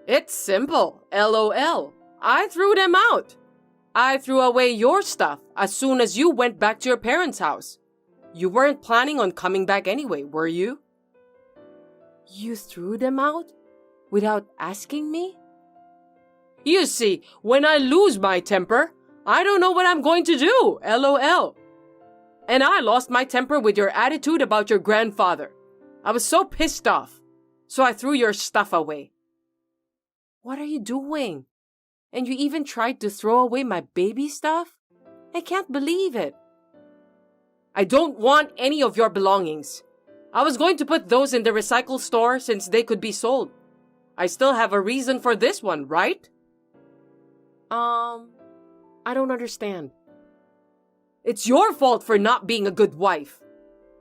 It's simple. LOL. I threw them out. I threw away your stuff as soon as you went back to your parents' house. You weren't planning on coming back anyway, were you? You threw them out? Without asking me? You see, when I lose my temper, I don't know what I'm going to do. LOL. And I lost my temper with your attitude about your grandfather. I was so pissed off. So I threw your stuff away. What are you doing? And you even tried to throw away my baby stuff? I can't believe it. I don't want any of your belongings. I was going to put those in the recycle store since they could be sold. I still have a reason for this one, right? I don't understand. It's your fault for not being a good wife.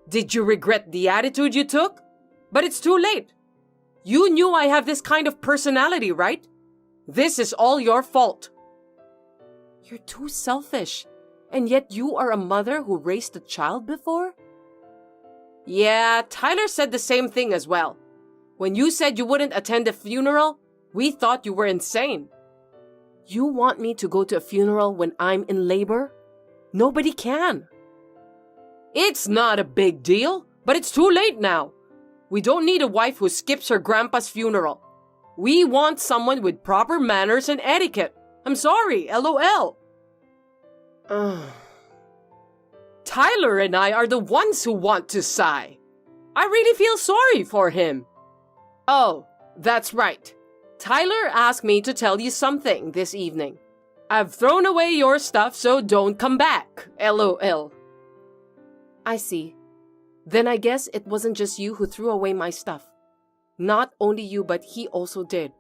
Did you regret the attitude you took? But it's too late. You knew I have this kind of personality, right? This is all your fault. You're too selfish. And yet you are a mother who raised a child before? Yeah, Tyler said the same thing as well. When you said you wouldn't attend the funeral, we thought you were insane. You want me to go to a funeral when I'm in labor? Nobody can. It's not a big deal, but it's too late now. We don't need a wife who skips her grandpa's funeral. We want someone with proper manners and etiquette. I'm sorry, LOL. Tyler and I are the ones who want to sigh. I really feel sorry for him. Oh, that's right. Tyler asked me to tell you something this evening. I've thrown away your stuff, so don't come back. LOL. I see. Then I guess it wasn't just you who threw away my stuff. Not only you, but he also did.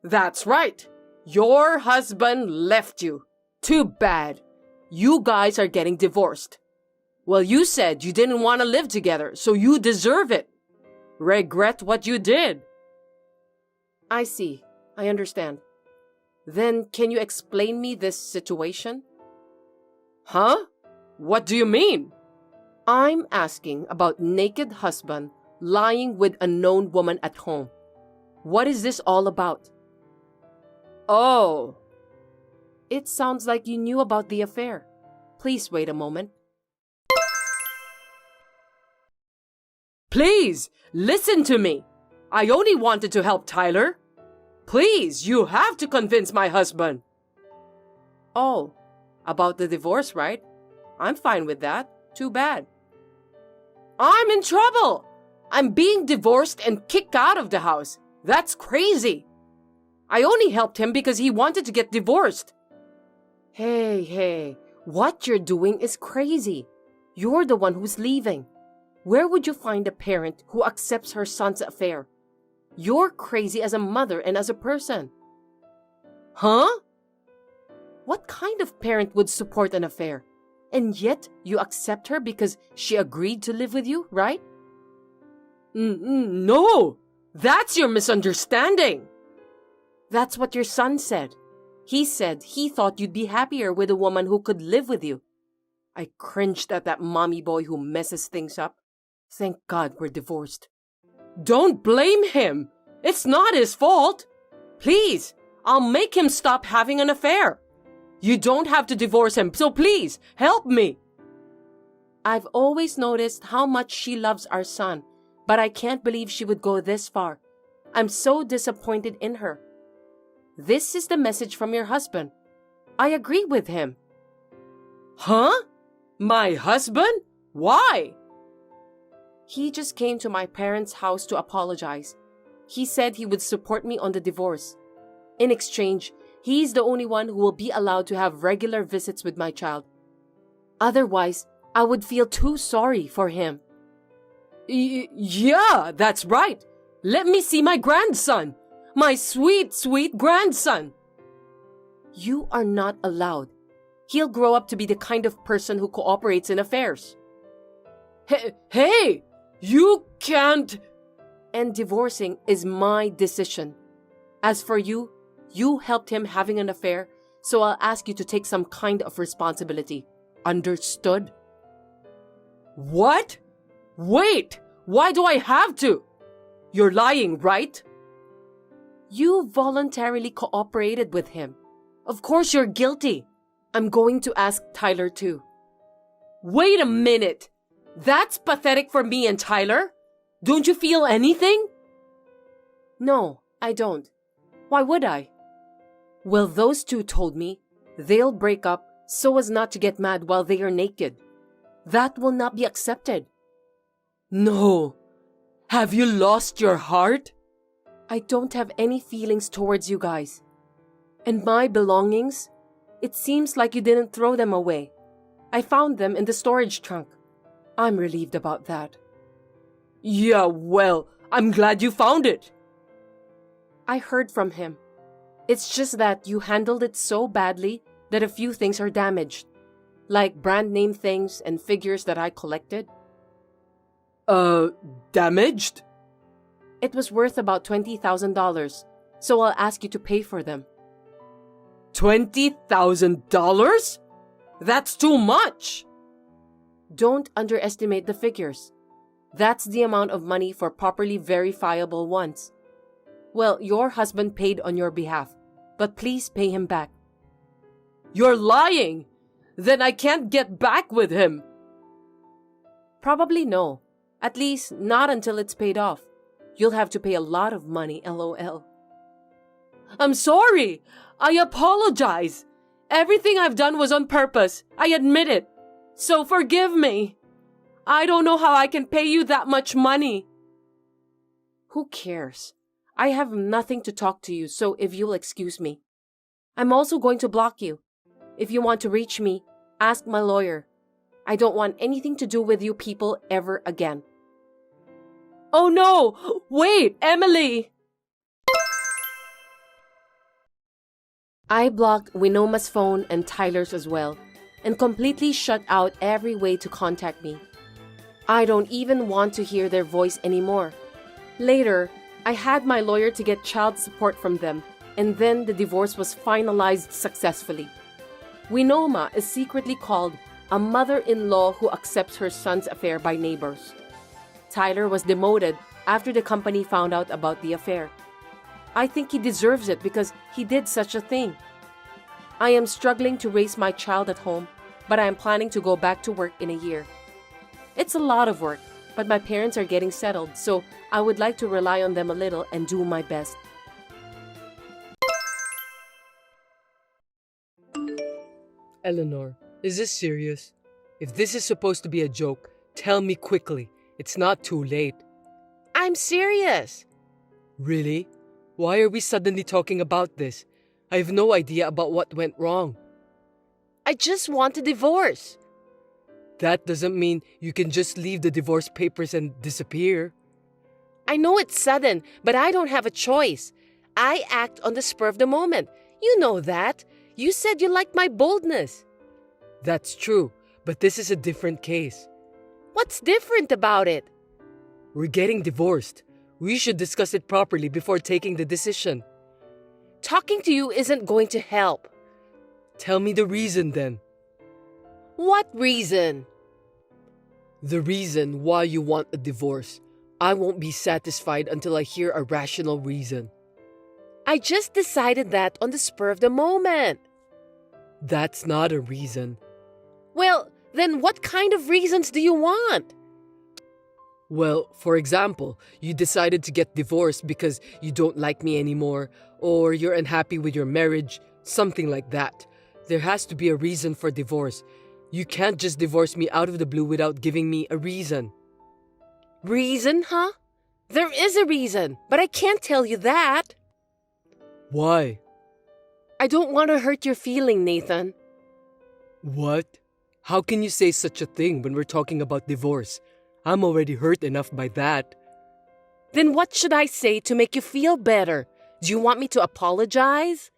That's right. Your husband left you. Too bad. You guys are getting divorced. Well, you said you didn't want to live together, so you deserve it. Regret what you did. I see. I understand. Then can you explain me this situation? Huh? What do you mean? I'm asking about naked husband lying with unknown woman at home. What is this all about? Oh. It sounds like you knew about the affair. Please wait a moment. Please, listen to me. I only wanted to help Tyler. Please, you have to convince my husband. Oh, about the divorce, right? I'm fine with that. Too bad. I'm in trouble. I'm being divorced and kicked out of the house. That's crazy. I only helped him because he wanted to get divorced. Hey, what you're doing is crazy. You're the one who's leaving. Where would you find a parent who accepts her son's affair? You're crazy as a mother and as a person. Huh? What kind of parent would support an affair? And yet you accept her because she agreed to live with you, right? No, that's your misunderstanding. That's what your son said. He said he thought you'd be happier with a woman who could live with you. I cringed at that mommy boy who messes things up. Thank God we're divorced. Don't blame him. It's not his fault. Please, I'll make him stop having an affair. You don't have to divorce him, so please, help me. I've always noticed how much she loves our son, but I can't believe she would go this far. I'm so disappointed in her. This is the message from your husband. I agree with him. Huh? My husband? Why? He just came to my parents' house to apologize. He said he would support me on the divorce. In exchange, he's the only one who will be allowed to have regular visits with my child. Otherwise, I would feel too sorry for him. Yeah, that's right. Let me see my grandson. My sweet, sweet grandson. You are not allowed. He'll grow up to be the kind of person who cooperates in affairs. Hey, you can't. And divorcing is my decision. As for you, you helped him having an affair, so I'll ask you to take some kind of responsibility. Understood? What? Wait! Why do I have to? You're lying, right? You voluntarily cooperated with him. Of course you're guilty. I'm going to ask Tyler too. Wait a minute! That's pathetic for me and Tyler. Don't you feel anything? No, I don't. Why would I? Well, those two told me they'll break up so as not to get mad while they are naked. That will not be accepted. No. Have you lost your heart? I don't have any feelings towards you guys. And my belongings? It seems like you didn't throw them away. I found them in the storage trunk. I'm relieved about that. Yeah, well, I'm glad you found it. I heard from him. It's just that you handled it so badly that a few things are damaged. Like brand name things and figures that I collected. Damaged? It was worth about $20,000, so I'll ask you to pay for them. $20,000? That's too much! Don't underestimate the figures. That's the amount of money for properly verifiable ones. Well, your husband paid on your behalf, but please pay him back. You're lying! Then I can't get back with him. Probably no. At least not until it's paid off. You'll have to pay a lot of money, LOL. I'm sorry! I apologize! Everything I've done was on purpose. I admit it. So forgive me. I don't know how I can pay you that much money. Who cares? I have nothing to talk to you, so if you'll excuse me. I'm also going to block you. If you want to reach me, ask my lawyer. I don't want anything to do with you people ever again. Oh no! Wait, Emily! I blocked Winoma's phone and Tyler's as well, and completely shut out every way to contact me. I don't even want to hear their voice anymore. Later, I had my lawyer to get child support from them, and then the divorce was finalized successfully. Winoma is secretly called a mother-in-law who accepts her son's affair by neighbors. Tyler was demoted after the company found out about the affair. I think he deserves it because he did such a thing. I am struggling to raise my child at home, but I am planning to go back to work in a year. It's a lot of work, but my parents are getting settled, so I would like to rely on them a little and do my best. Eleanor, is this serious? If this is supposed to be a joke, tell me quickly. It's not too late. I'm serious. Really? Why are we suddenly talking about this? I have no idea about what went wrong. I just want a divorce. That doesn't mean you can just leave the divorce papers and disappear. I know it's sudden, but I don't have a choice. I act on the spur of the moment. You know that. You said you liked my boldness. That's true, but this is a different case. What's different about it? We're getting divorced. We should discuss it properly before taking the decision. Talking to you isn't going to help. Tell me the reason then. What reason? The reason why you want a divorce. I won't be satisfied until I hear a rational reason. I just decided that on the spur of the moment. That's not a reason. Well, then what kind of reasons do you want? Well, for example, you decided to get divorced because you don't like me anymore, or you're unhappy with your marriage, something like that. There has to be a reason for divorce. You can't just divorce me out of the blue without giving me a reason. Reason, huh? There is a reason, but I can't tell you that. Why? I don't want to hurt your feeling, Nathan. What? How can you say such a thing when we're talking about divorce? I'm already hurt enough by that. Then what should I say to make you feel better? Do you want me to apologize?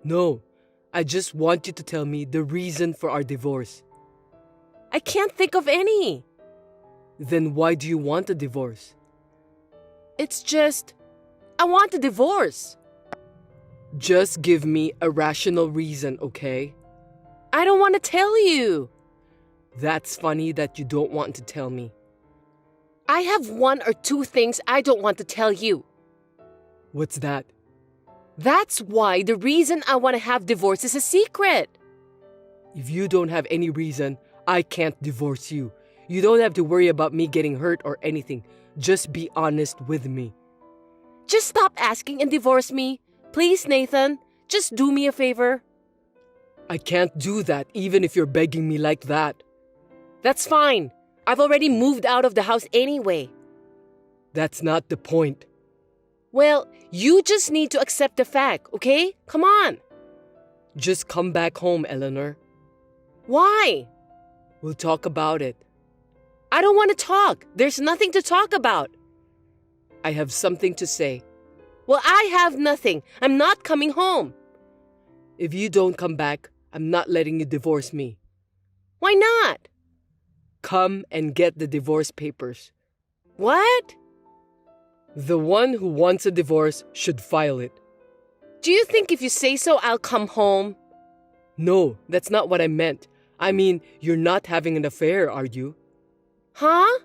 No, I just want you to tell me the reason for our divorce. I can't think of any. Then why do you want a divorce? It's just, I want a divorce. Just give me a rational reason, okay? I don't want to tell you. That's funny that you don't want to tell me. I have 1 or 2 things I don't want to tell you. What's that? That's why the reason I want to have divorce is a secret. If you don't have any reason, I can't divorce you. You don't have to worry about me getting hurt or anything. Just be honest with me. Just stop asking and divorce me. Please, Nathan. Just do me a favor. I can't do that even if you're begging me like that. That's fine. I've already moved out of the house anyway. That's not the point. Well, you just need to accept the fact, okay? Come on. Just come back home, Eleanor. Why? We'll talk about it. I don't want to talk. There's nothing to talk about. I have something to say. Well, I have nothing. I'm not coming home. If you don't come back, I'm not letting you divorce me. Why not? Come and get the divorce papers. What? The one who wants a divorce should file it. Do you think if you say so, I'll come home? No, that's not what I meant. I mean, you're not having an affair, are you? Huh?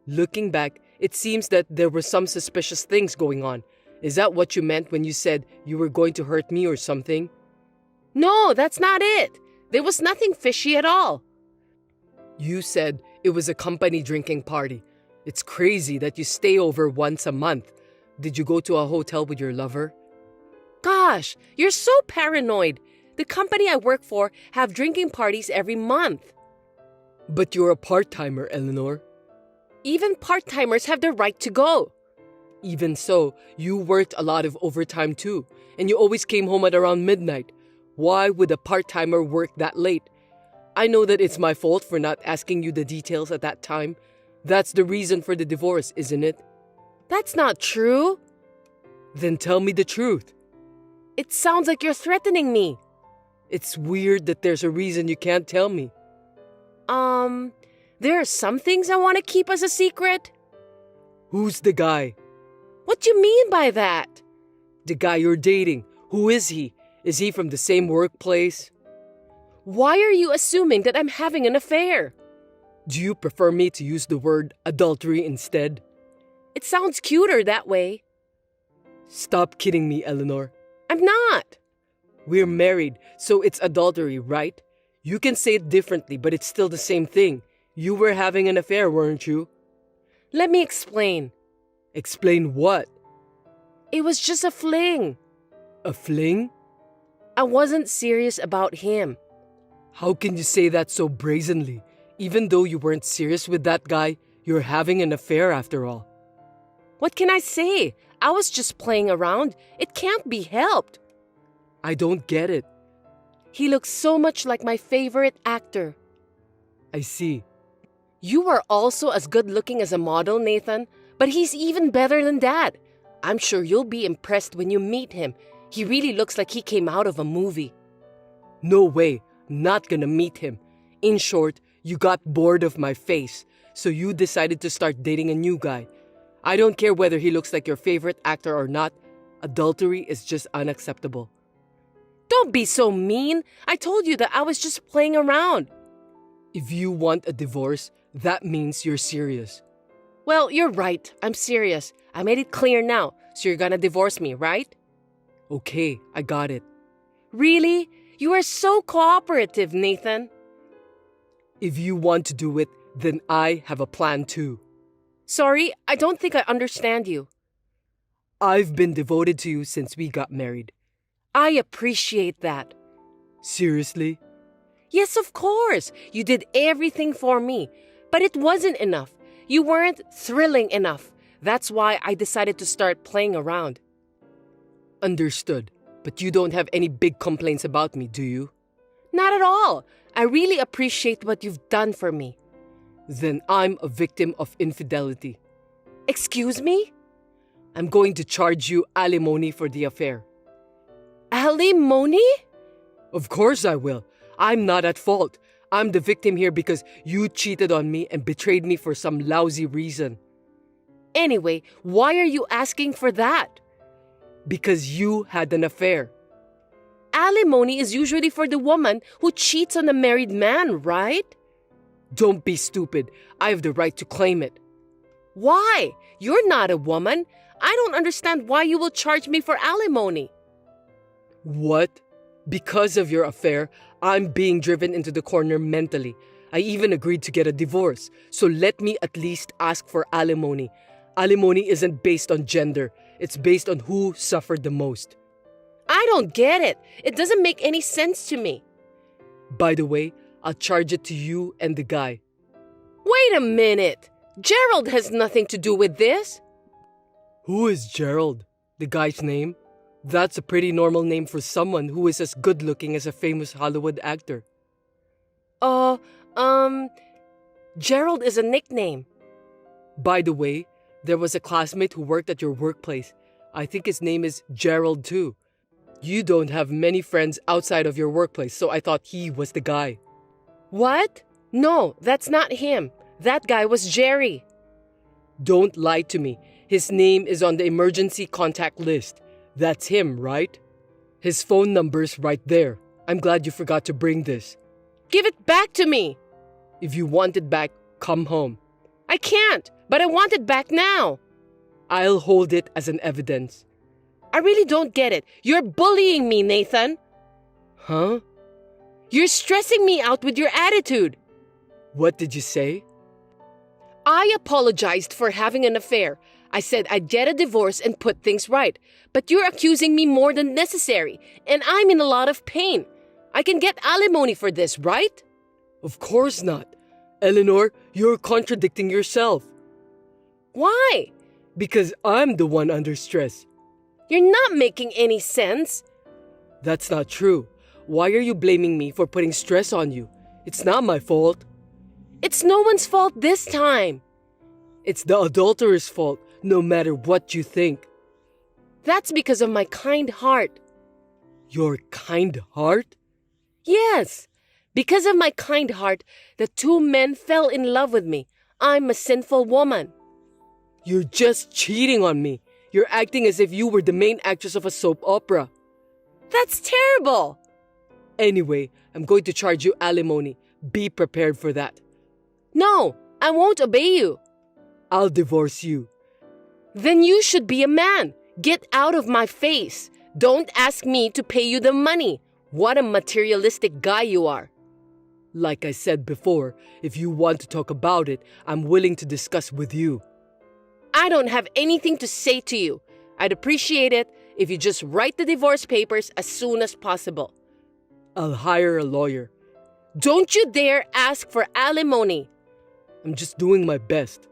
Looking back, it seems that there were some suspicious things going on. Is that what you meant when you said you were going to hurt me or something? No, that's not it. There was nothing fishy at all. You said it was a company drinking party. It's crazy that you stay over once a month. Did you go to a hotel with your lover? Gosh, you're so paranoid. The company I work for have drinking parties every month. But you're a part-timer, Eleanor. Even part-timers have the right to go. Even so, you worked a lot of overtime too, and you always came home at around midnight. Why would a part-timer work that late? I know that it's my fault for not asking you the details at that time. That's the reason for the divorce, isn't it? That's not true. Then tell me the truth. It sounds like you're threatening me. It's weird that there's a reason you can't tell me. There are some things I want to keep as a secret. Who's the guy? What do you mean by that? The guy you're dating. Who is he? Is he from the same workplace? Why are you assuming that I'm having an affair? Do you prefer me to use the word adultery instead? It sounds cuter that way. Stop kidding me, Eleanor. I'm not. We're married, so it's adultery, right? You can say it differently, but it's still the same thing. You were having an affair, weren't you? Let me explain. Explain what? It was just a fling. A fling? I wasn't serious about him. How can you say that so brazenly? Even though you weren't serious with that guy, you're having an affair after all. What can I say? I was just playing around. It can't be helped. I don't get it. He looks so much like my favorite actor. I see. You are also as good looking as a model, Nathan, but he's even better than that. I'm sure you'll be impressed when you meet him. He really looks like he came out of a movie. No way. I'm not gonna meet him. In short, you got bored of my face, so you decided to start dating a new guy. I don't care whether he looks like your favorite actor or not. Adultery is just unacceptable. Don't be so mean. I told you that I was just playing around. If you want a divorce, that means you're serious. Well, you're right. I'm serious. I made it clear now. So you're gonna divorce me, right? Okay, I got it. Really? You are so cooperative, Nathan. If you want to do it, then I have a plan too. Sorry, I don't think I understand you. I've been devoted to you since we got married. I appreciate that. Seriously? Yes, of course. You did everything for me. But it wasn't enough. You weren't thrilling enough. That's why I decided to start playing around. Understood. But you don't have any big complaints about me, do you? Not at all. I really appreciate what you've done for me. Then I'm a victim of infidelity. Excuse me? I'm going to charge you alimony for the affair. Alimony? Of course I will. I'm not at fault. I'm the victim here because you cheated on me and betrayed me for some lousy reason. Anyway, why are you asking for that? Because you had an affair. Alimony is usually for the woman who cheats on a married man, right? Don't be stupid. I have the right to claim it. Why? You're not a woman. I don't understand why you will charge me for alimony. What? Because of your affair, I'm being driven into the corner mentally. I even agreed to get a divorce. So let me at least ask for alimony. Alimony isn't based on gender. It's based on who suffered the most. I don't get it. It doesn't make any sense to me. By the way, I'll charge it to you and the guy. Wait a minute. Gerald has nothing to do with this. Who is Gerald? The guy's name? That's a pretty normal name for someone who is as good looking as a famous Hollywood actor. Gerald is a nickname. By the way, there was a classmate who worked at your workplace. I think his name is Gerald too. You don't have many friends outside of your workplace, so I thought he was the guy. What? No, that's not him. That guy was Jerry. Don't lie to me. His name is on the emergency contact list. That's him, right? His phone number's right there. I'm glad you forgot to bring this. Give it back to me. If you want it back, come home. I can't, but I want it back now. I'll hold it as an evidence. I really don't get it. You're bullying me, Nathan. Huh? You're stressing me out with your attitude. What did you say? I apologized for having an affair. I said I'd get a divorce and put things right. But you're accusing me more than necessary, and I'm in a lot of pain. I can get alimony for this, right? Of course not. Eleanor, you're contradicting yourself. Why? Because I'm the one under stress. You're not making any sense. That's not true. Why are you blaming me for putting stress on you? It's not my fault. It's no one's fault this time. It's the adulterer's fault, no matter what you think. That's because of my kind heart. Your kind heart? Yes, because of my kind heart, the two men fell in love with me. I'm a sinful woman. You're just cheating on me. You're acting as if you were the main actress of a soap opera. That's terrible. Anyway, I'm going to charge you alimony. Be prepared for that. No, I won't obey you. I'll divorce you. Then you should be a man. Get out of my face. Don't ask me to pay you the money. What a materialistic guy you are. Like I said before, if you want to talk about it, I'm willing to discuss with you. I don't have anything to say to you. I'd appreciate it if you just write the divorce papers as soon as possible. I'll hire a lawyer. Don't you dare ask for alimony. I'm just doing my best.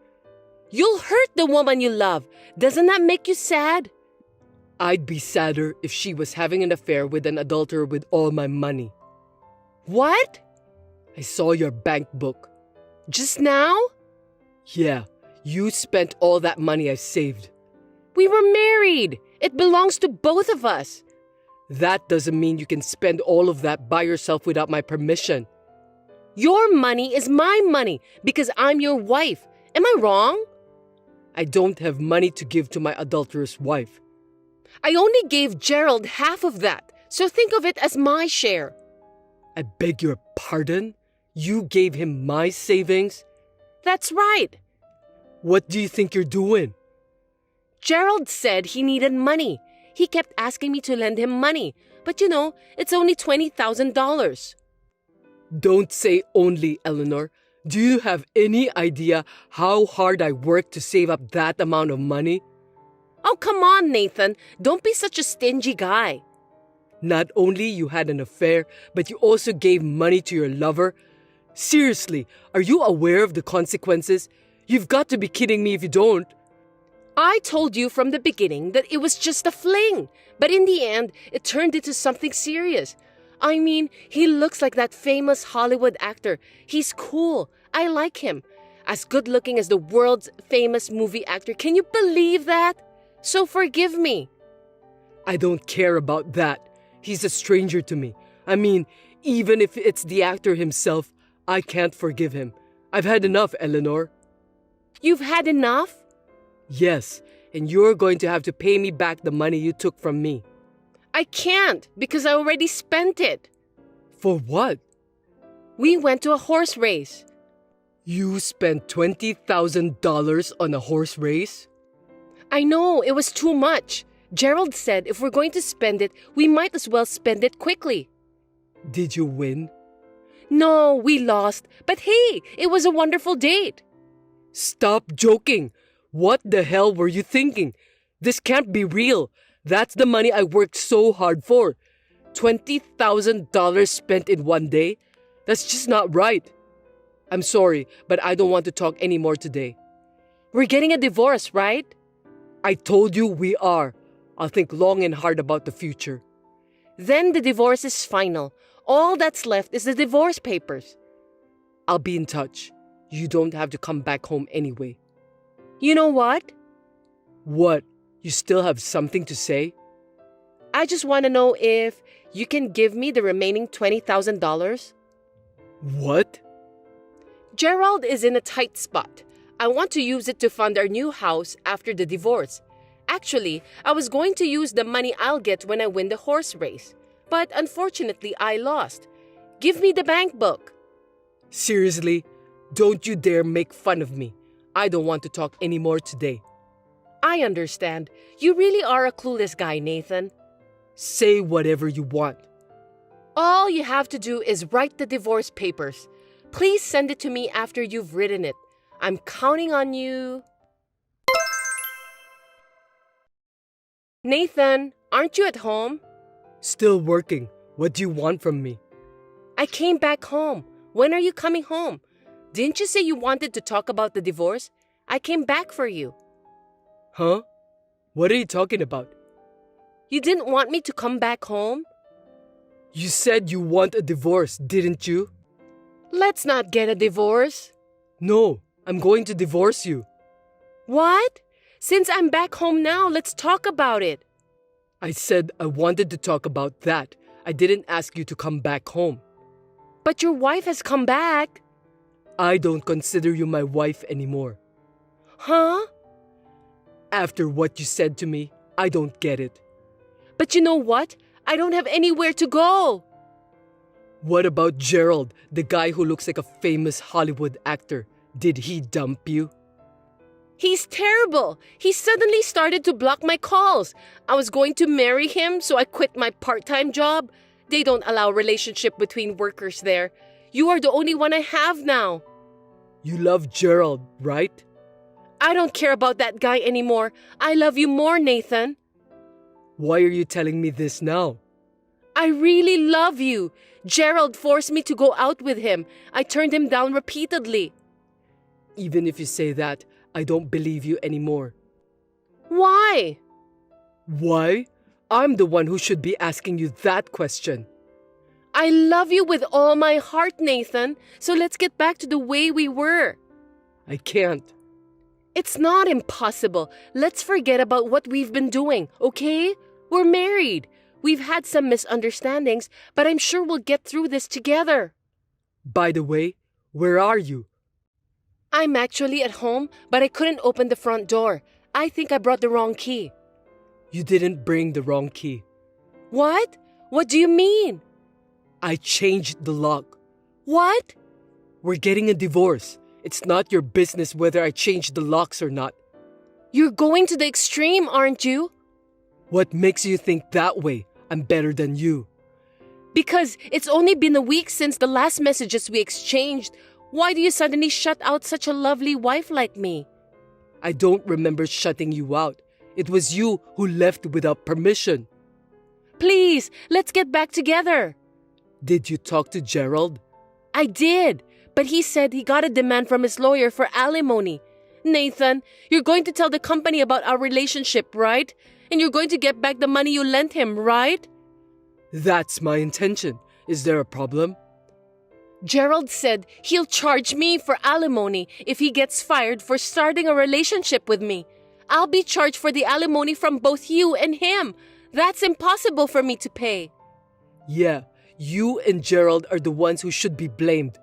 You'll hurt the woman you love. Doesn't that make you sad? I'd be sadder if she was having an affair with an adulterer with all my money. What? I saw your bank book. Just now? Yeah, you spent all that money I saved. We were married. It belongs to both of us. That doesn't mean you can spend all of that by yourself without my permission. Your money is my money because I'm your wife. Am I wrong? I don't have money to give to my adulterous wife. I only gave Gerald half of that, so think of it as my share. I beg your pardon? You gave him my savings? That's right. What do you think you're doing? Gerald said he needed money. He kept asking me to lend him money. But it's only $20,000. Don't say only, Eleanor. Do you have any idea how hard I worked to save up that amount of money? Oh, come on, Nathan. Don't be such a stingy guy. Not only you had an affair, but you also gave money to your lover. Seriously, are you aware of the consequences? You've got to be kidding me if you don't. I told you from the beginning that it was just a fling, but in the end, it turned into something serious. I mean, he looks like that famous Hollywood actor. He's cool. I like him. As good looking as the world's famous movie actor. Can you believe that? So forgive me. I don't care about that. He's a stranger to me. I mean, even if it's the actor himself, I can't forgive him. I've had enough, Eleanor. You've had enough? Yes, and you're going to have to pay me back the money you took from me. I can't because I already spent it. For what? We went to a horse race. You spent $20,000 on a horse race? I know, it was too much. Gerald said if we're going to spend it, we might as well spend it quickly. Did you win? No, we lost. But hey, it was a wonderful date. Stop joking. What the hell were you thinking? This can't be real. That's the money I worked so hard for. $20,000 spent in one day? That's just not right. I'm sorry, but I don't want to talk anymore today. We're getting a divorce, right? I told you we are. I'll think long and hard about the future. Then the divorce is final. All that's left is the divorce papers. I'll be in touch. You don't have to come back home anyway. You know what? What? You still have something to say? I just want to know if you can give me the remaining $20,000. What? Gerald is in a tight spot. I want to use it to fund our new house after the divorce. Actually, I was going to use the money I'll get when I win the horse race. But unfortunately, I lost. Give me the bank book. Seriously? Don't you dare make fun of me. I don't want to talk anymore today. I understand. You really are a clueless guy, Nathan. Say whatever you want. All you have to do is write the divorce papers. Please send it to me after you've written it. I'm counting on you. Nathan, aren't you at home? Still working. What do you want from me? I came back home. When are you coming home? Didn't you say you wanted to talk about the divorce? I came back for you. Huh? What are you talking about? You didn't want me to come back home? You said you want a divorce, didn't you? Let's not get a divorce. No, I'm going to divorce you. What? Since I'm back home now, let's talk about it. I said I wanted to talk about that. I didn't ask you to come back home. But your wife has come back. I don't consider you my wife anymore. Huh? After what you said to me, I don't get it. But you know what? I don't have anywhere to go. What about Gerald, the guy who looks like a famous Hollywood actor? Did he dump you? He's terrible. He suddenly started to block my calls. I was going to marry him, so I quit my part-time job. They don't allow relationship between workers there. You are the only one I have now. You love Gerald, right? I don't care about that guy anymore. I love you more, Nathan. Why are you telling me this now? I really love you. Gerald forced me to go out with him. I turned him down repeatedly. Even if you say that, I don't believe you anymore. Why? Why? I'm the one who should be asking you that question. I love you with all my heart, Nathan. So let's get back to the way we were. I can't. It's not impossible. Let's forget about what we've been doing, okay? We're married. We've had some misunderstandings, but I'm sure we'll get through this together. By the way, where are you? I'm actually at home, but I couldn't open the front door. I think I brought the wrong key. You didn't bring the wrong key. What? What do you mean? I changed the lock. What? We're getting a divorce. It's not your business whether I changed the locks or not. You're going to the extreme, aren't you? What makes you think that way? I'm better than you. Because it's only been a week since the last messages we exchanged. Why do you suddenly shut out such a lovely wife like me? I don't remember shutting you out. It was you who left without permission. Please, let's get back together. Did you talk to Gerald? I did, but he said he got a demand from his lawyer for alimony. Nathan, you're going to tell the company about our relationship, right? And you're going to get back the money you lent him, right? That's my intention. Is there a problem? Gerald said he'll charge me for alimony if he gets fired for starting a relationship with me. I'll be charged for the alimony from both you and him. That's impossible for me to pay. Yeah, you and Gerald are the ones who should be blamed.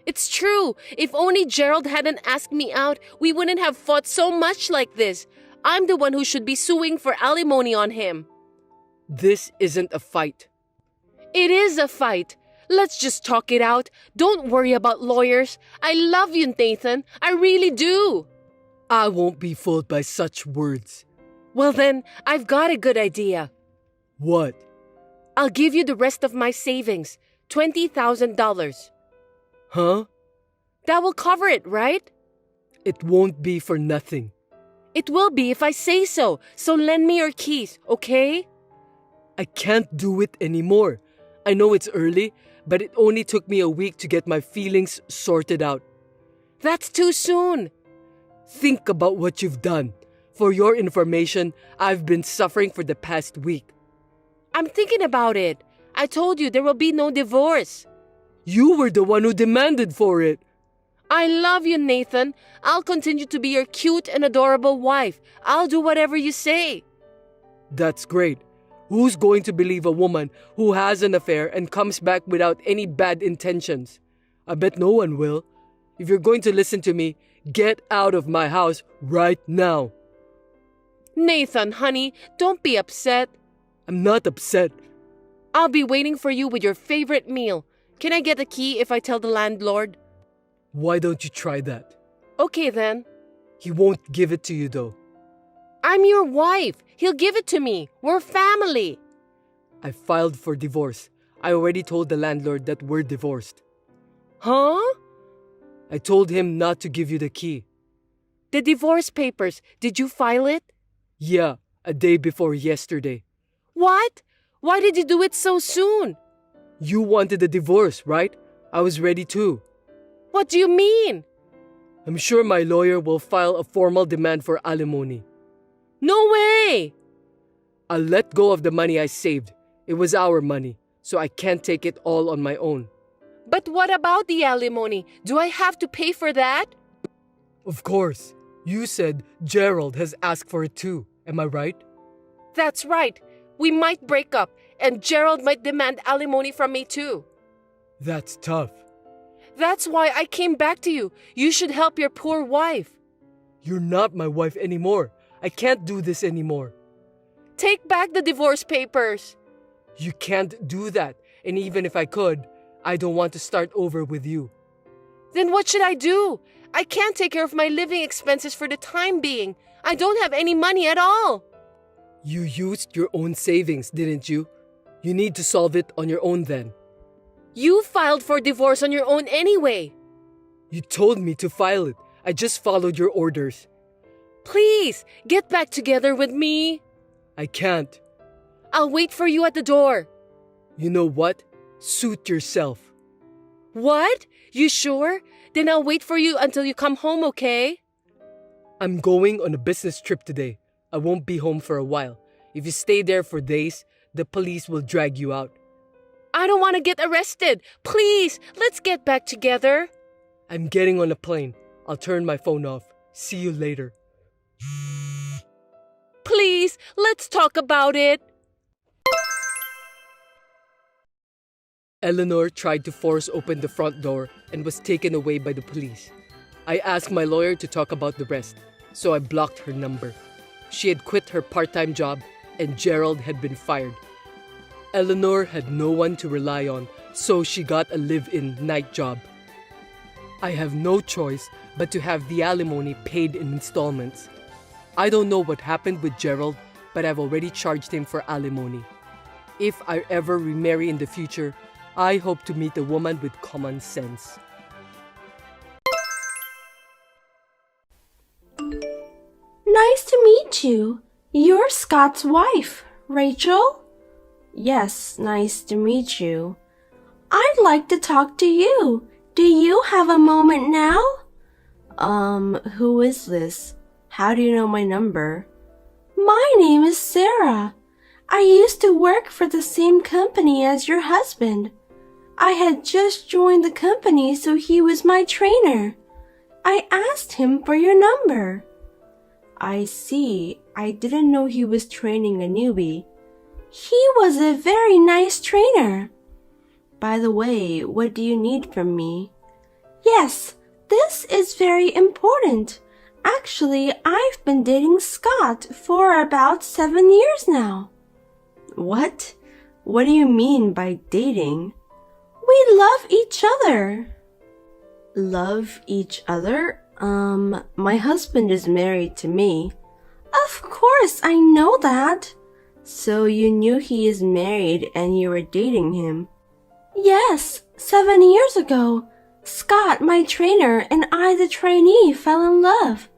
It's true. If only Gerald hadn't asked me out, we wouldn't have fought so much like this. I'm the one who should be suing for alimony on him. This isn't a fight. It is a fight. Let's just talk it out. Don't worry about lawyers. I love you, Nathan. I really do. I won't be fooled by such words. Well then, I've got a good idea. What? I'll give you the rest of my savings, $20,000. Huh? That will cover it, right? It won't be for nothing. It will be if I say so. So lend me your keys, okay? I can't do it anymore. I know it's early, but it only took me a week to get my feelings sorted out. That's too soon. Think about what you've done. For your information, I've been suffering for the past week. I'm thinking about it. I told you there will be no divorce. You were the one who demanded for it. I love you, Nathan. I'll continue to be your cute and adorable wife. I'll do whatever you say. That's great. Who's going to believe a woman who has an affair and comes back without any bad intentions? I bet no one will. If you're going to listen to me, get out of my house right now. Nathan, honey, don't be upset. I'm not upset. I'll be waiting for you with your favorite meal. Can I get a key if I tell the landlord? Why don't you try that? Okay then. He won't give it to you though. I'm your wife. He'll give it to me. We're family. I filed for divorce. I already told the landlord that we're divorced. Huh? I told him not to give you the key. The divorce papers, did you file it? Yeah, a day before yesterday. What? Why did you do it so soon? You wanted a divorce, right? I was ready too. What do you mean? I'm sure my lawyer will file a formal demand for alimony. No way! I'll let go of the money I saved. It was our money, so I can't take it all on my own. But what about the alimony? Do I have to pay for that? Of course. You said Gerald has asked for it too. Am I right? That's right. We might break up, and Gerald might demand alimony from me too. That's tough. That's why I came back to you. You should help your poor wife. You're not my wife anymore. I can't do this anymore. Take back the divorce papers. You can't do that. And even if I could, I don't want to start over with you. Then what should I do? I can't take care of my living expenses for the time being. I don't have any money at all. You used your own savings, didn't you? You need to solve it on your own then. You filed for divorce on your own anyway. You told me to file it. I just followed your orders. Please, get back together with me. I can't. I'll wait for you at the door. You know what? Suit yourself. What? You sure? Then I'll wait for you until you come home, okay? I'm going on a business trip today. I won't be home for a while. If you stay there for days, the police will drag you out. I don't want to get arrested. Please, let's get back together. I'm getting on a plane. I'll turn my phone off. See you later. Please, let's talk about it. Eleanor tried to force open the front door and was taken away by the police. I asked my lawyer to talk about the rest, so I blocked her number. She had quit her part-time job and Gerald had been fired. Eleanor had no one to rely on, so she got a live-in night job. I have no choice but to have the alimony paid in installments. I don't know what happened with Gerald, but I've already charged him for alimony. If I ever remarry in the future, I hope to meet a woman with common sense. Nice to meet you. You're Scott's wife, Rachel? Yes, nice to meet you. I'd like to talk to you. Do you have a moment now? Who is this? How do you know my number? My name is Sarah. I used to work for the same company as your husband. I had just joined the company, so he was my trainer. I asked him for your number. I see. I didn't know he was training a newbie. He was a very nice trainer. By the way, what do you need from me? Yes, this is very important. Actually, I've been dating Scott for about 7 years now. What? What do you mean by dating? We love each other. Love each other? My husband is married to me. Of course, I know that. So you knew he is married and you were dating him? Yes, 7 years ago. Scott, my trainer, and I, the trainee, fell in love.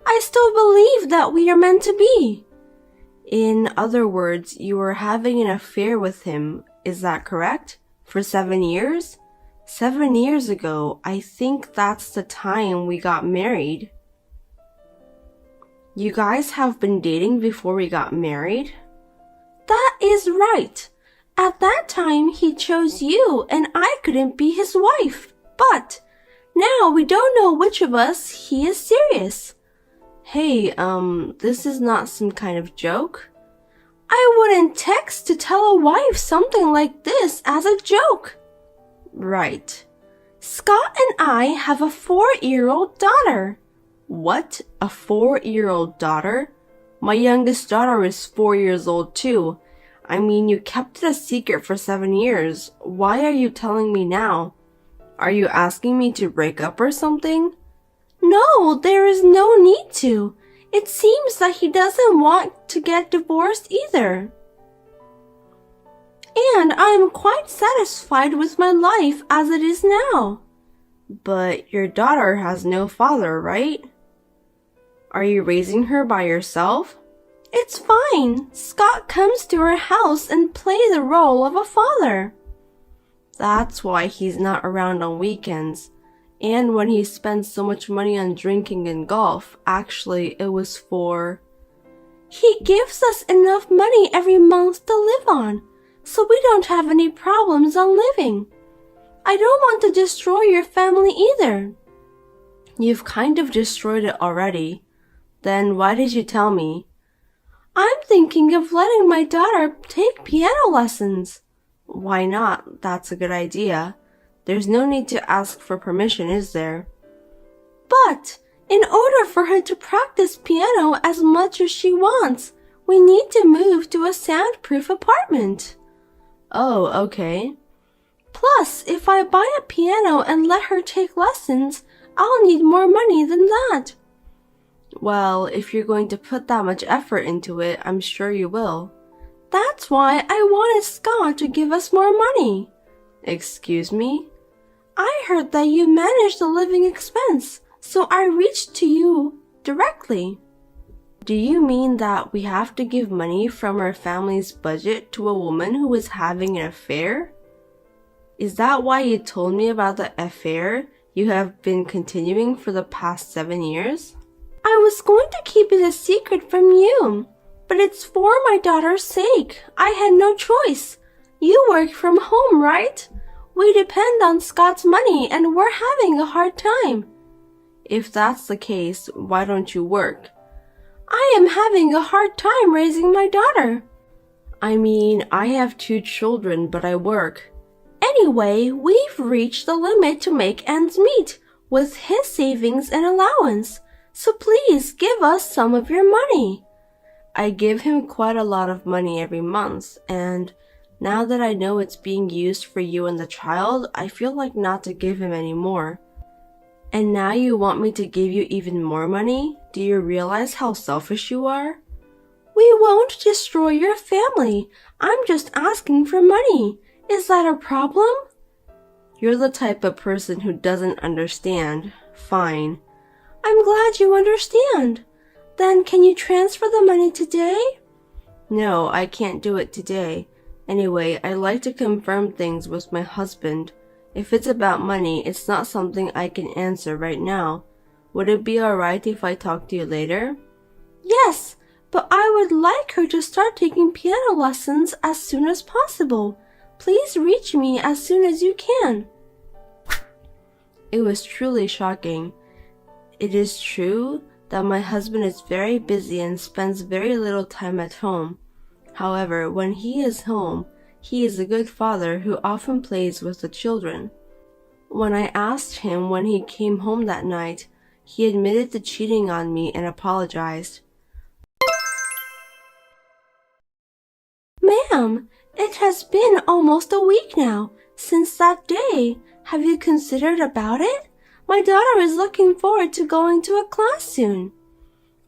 I still believe that we are meant to be. In other words, you were having an affair with him, is that correct? For 7 years? 7 years ago, I think that's the time we got married. You guys have been dating before we got married? That is right. At that time, he chose you and I couldn't be his wife. But now we don't know which of us he is serious. Hey, this is not some kind of joke. I wouldn't text to tell a wife something like this as a joke. Right. Scott and I have a 4-year-old daughter. What? A 4-year-old daughter? My youngest daughter is 4 years old too. I mean, you kept it a secret for 7 years. Why are you telling me now? Are you asking me to break up or something? No, there is no need to. It seems that he doesn't want to get divorced either. And I am quite satisfied with my life as it is now. But your daughter has no father, right? Are you raising her by yourself? It's fine. Scott comes to our house and plays the role of a father. That's why he's not around on weekends. And when he spends so much money on drinking and golf, actually it was for... He gives us enough money every month to live on, so we don't have any problems on living. I don't want to destroy your family either. You've kind of destroyed it already. Then why did you tell me? I'm thinking of letting my daughter take piano lessons. Why not? That's a good idea. There's no need to ask for permission, is there? But in order for her to practice piano as much as she wants, we need to move to a soundproof apartment. Oh, okay. Plus, if I buy a piano and let her take lessons, I'll need more money than that. Well, if you're going to put that much effort into it, I'm sure you will. That's why I wanted Scott to give us more money. Excuse me? I heard that you manage the living expense, so I reached to you directly. Do you mean that we have to give money from our family's budget to a woman who is having an affair? Is that why you told me about the affair you have been continuing for the past 7 years? I was going to keep it a secret from you, but it's for my daughter's sake. I had no choice. You work from home, right? We depend on Scott's money and we're having a hard time. If that's the case, why don't you work? I am having a hard time raising my daughter. I mean, I have 2 children, but I work. Anyway, we've reached the limit to make ends meet with his savings and allowance, so please give us some of your money. I give him quite a lot of money every month, and now that I know it's being used for you and the child, I feel like not to give him any more. And now you want me to give you even more money? Do you realize how selfish you are? We won't destroy your family. I'm just asking for money. Is that a problem? You're the type of person who doesn't understand. Fine. I'm glad you understand. Then can you transfer the money today? No, I can't do it today. Anyway, I'd like to confirm things with my husband. If it's about money, it's not something I can answer right now. Would it be alright if I talk to you later? Yes, but I would like her to start taking piano lessons as soon as possible. Please reach me as soon as you can. It was truly shocking. It is true that my husband is very busy and spends very little time at home. However, when he is home, he is a good father who often plays with the children. When I asked him when he came home that night, he admitted to cheating on me and apologized. Ma'am, it has been almost a week now since that day. Have you considered about it? My daughter is looking forward to going to a class soon.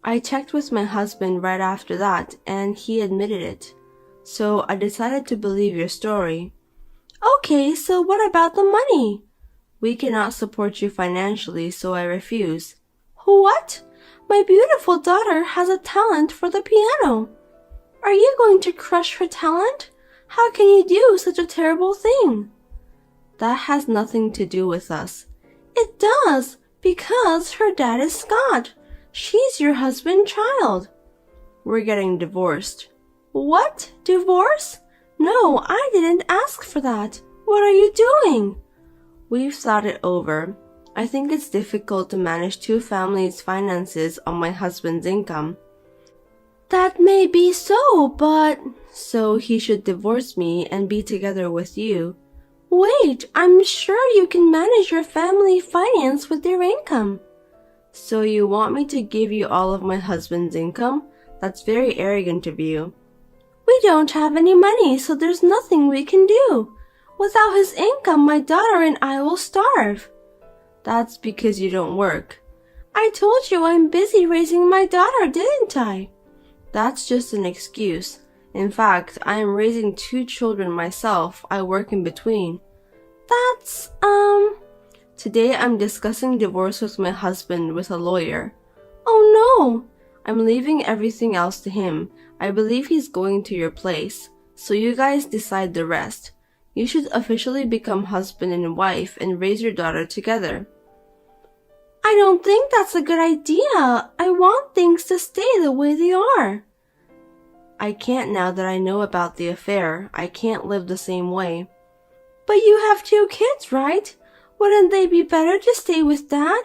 I checked with my husband right after that, and he admitted it. So I decided to believe your story. Okay, so what about the money? We cannot support you financially, so I refuse. What? My beautiful daughter has a talent for the piano. Are you going to crush her talent? How can you do such a terrible thing? That has nothing to do with us. It does, because her dad is Scott. She's your husband's child. We're getting divorced. What? Divorce? No, I didn't ask for that. What are you doing? We've thought it over. I think it's difficult to manage two families' finances on my husband's income. That may be so, but... So he should divorce me and be together with you. Wait, I'm sure you can manage your family finance with your income. So you want me to give you all of my husband's income? That's very arrogant of you. We don't have any money, so there's nothing we can do. Without his income, my daughter and I will starve. That's because you don't work. I told you I'm busy raising my daughter, didn't I? That's just an excuse. In fact, I am raising 2 children myself. I work in between. Today I'm discussing divorce with my husband with a lawyer. Oh no! I'm leaving everything else to him. I believe he's going to your place. So you guys decide the rest. You should officially become husband and wife and raise your daughter together. I don't think that's a good idea. I want things to stay the way they are. I can't now that I know about the affair. I can't live the same way. But you have 2 kids, right? Wouldn't they be better to stay with Dad?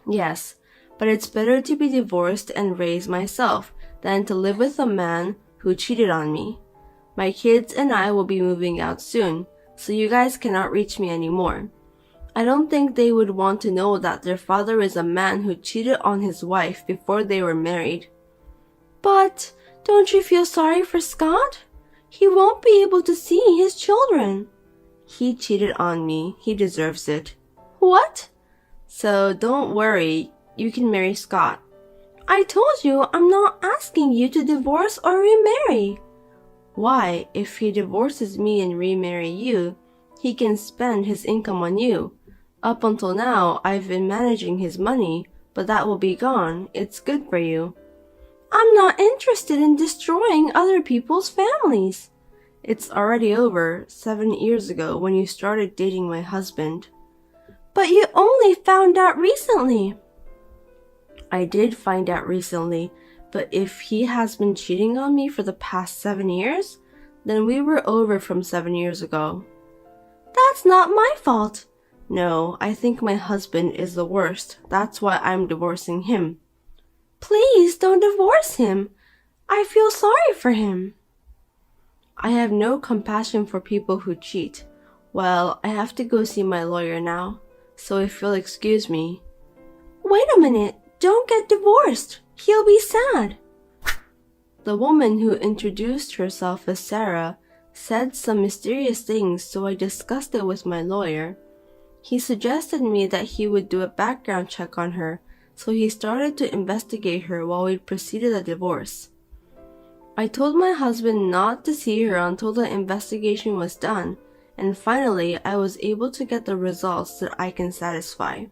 Yes, but it's better to be divorced and raise myself than to live with a man who cheated on me. My kids and I will be moving out soon, so you guys cannot reach me anymore. I don't think they would want to know that their father is a man who cheated on his wife before they were married. But don't you feel sorry for Scott? He won't be able to see his children. He cheated on me. He deserves it. What? So don't worry. You can marry Scott. I told you I'm not asking you to divorce or remarry. Why? If he divorces me and remarry you, he can spend his income on you. Up until now, I've been managing his money, but that will be gone. It's good for you. I'm not interested in destroying other people's families. It's already over 7 years ago when you started dating my husband. But you only found out recently. I did find out recently, but if he has been cheating on me for the past 7 years, then we were over from 7 years ago. That's not my fault. No, I think my husband is the worst. That's why I'm divorcing him. Please don't divorce him. I feel sorry for him. I have no compassion for people who cheat. Well, I have to go see my lawyer now, so if you'll excuse me. Wait a minute. Don't get divorced. He'll be sad. The woman who introduced herself as Sarah said some mysterious things, so I discussed it with my lawyer. He suggested me that he would do a background check on her, so he started to investigate her while we proceeded a divorce. I told my husband not to see her until the investigation was done, and finally I was able to get the results that I can satisfy.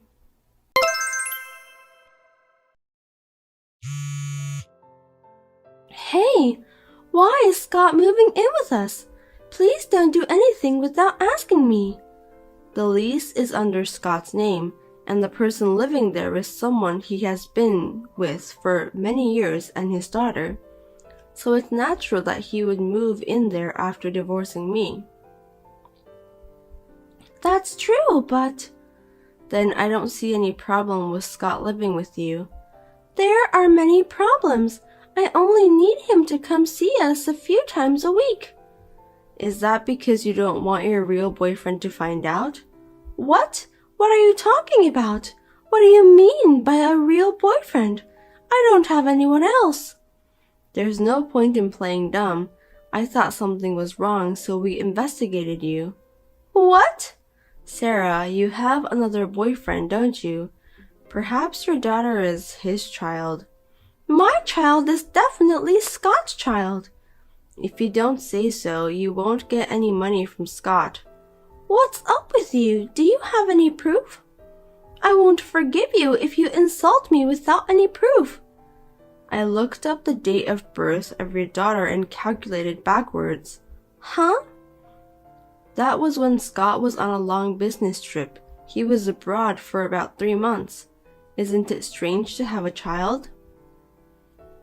Hey, why is Scott moving in with us? Please don't do anything without asking me. The lease is under Scott's name, and the person living there is someone he has been with for many years and his daughter. So it's natural that he would move in there after divorcing me. That's true, but then I don't see any problem with Scott living with you. There are many problems. I only need him to come see us a few times a week. Is that because you don't want your real boyfriend to find out? What? What are you talking about? What do you mean by a real boyfriend? I don't have anyone else. There's no point in playing dumb. I thought something was wrong, so we investigated you. What? Sarah, you have another boyfriend, don't you? Perhaps your daughter is his child. My child is definitely Scott's child. If you don't say so, you won't get any money from Scott. What's up with you? Do you have any proof? I won't forgive you if you insult me without any proof. I looked up the date of birth of your daughter and calculated backwards. Huh? That was when Scott was on a long business trip. He was abroad for about 3 months. Isn't it strange to have a child?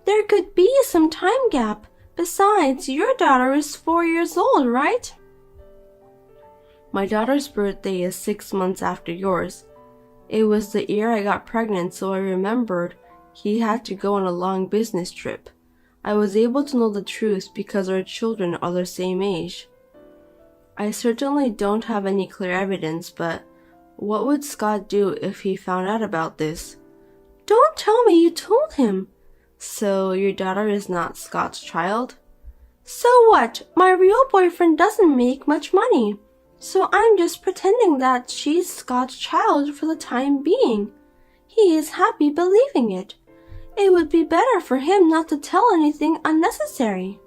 There could be some time gap. Besides, your daughter is 4 years old, right? My daughter's birthday is 6 months after yours. It was the year I got pregnant, so I remembered he had to go on a long business trip. I was able to know the truth because our children are the same age. I certainly don't have any clear evidence, but what would Scott do if he found out about this? Don't tell me you told him. So your daughter is not Scott's child? So what? My real boyfriend doesn't make much money. So I'm just pretending that she's Scott's child for the time being. He is happy believing it. It would be better for him not to tell anything unnecessary.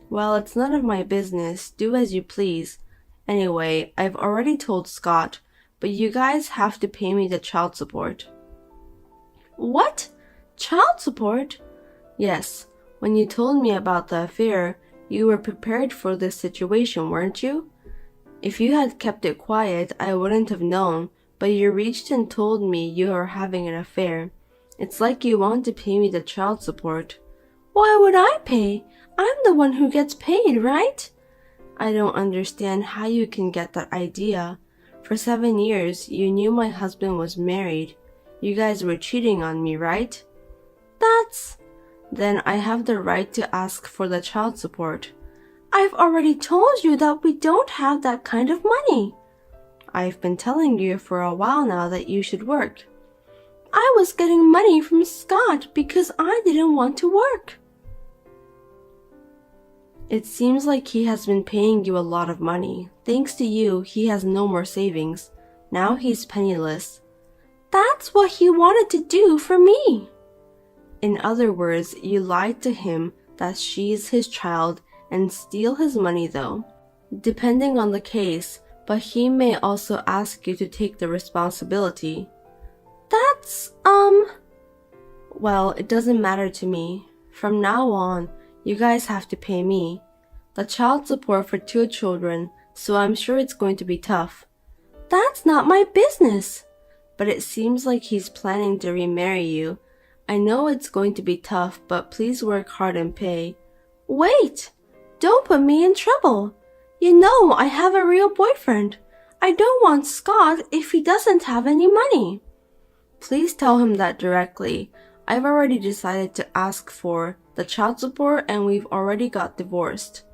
Well, it's none of my business. Do as you please. Anyway, I've already told Scott, but you guys have to pay me the child support. What? Child support? Yes. When you told me about the affair, you were prepared for this situation, weren't you? If you had kept it quiet, I wouldn't have known, but you reached and told me you are having an affair. It's like you want to pay me the child support. Why would I pay? I'm the one who gets paid, right? I don't understand how you can get that idea. For 7 years, you knew my husband was married. You guys were cheating on me, right? Then I have the right to ask for the child support. I've already told you that we don't have that kind of money. I've been telling you for a while now that you should work. I was getting money from Scott because I didn't want to work. It seems like he has been paying you a lot of money. Thanks to you, he has no more savings. Now he's penniless. That's what he wanted to do for me. In other words, you lied to him that she's his child and steal his money though. Depending on the case, but he may also ask you to take the responsibility. Well, it doesn't matter to me. From now on, you guys have to pay me. The child support for 2 children, so I'm sure it's going to be tough. That's not my business. But it seems like he's planning to remarry you. I know it's going to be tough, but please work hard and pay. Wait! Don't put me in trouble. You know I have a real boyfriend. I don't want Scott if he doesn't have any money. Please tell him that directly. I've already decided to ask for the child support and we've already got divorced.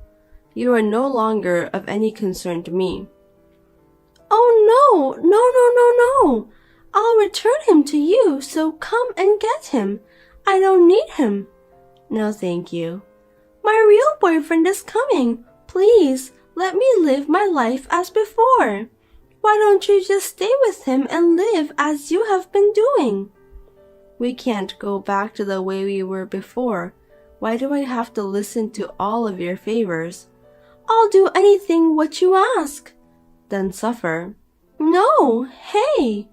You are no longer of any concern to me. Oh no. I'll return him to you, so come and get him. I don't need him. No, thank you. My real boyfriend is coming. Please, let me live my life as before. Why don't you just stay with him and live as you have been doing? We can't go back to the way we were before. Why do I have to listen to all of your favors? I'll do anything what you ask. Then suffer. No, hey!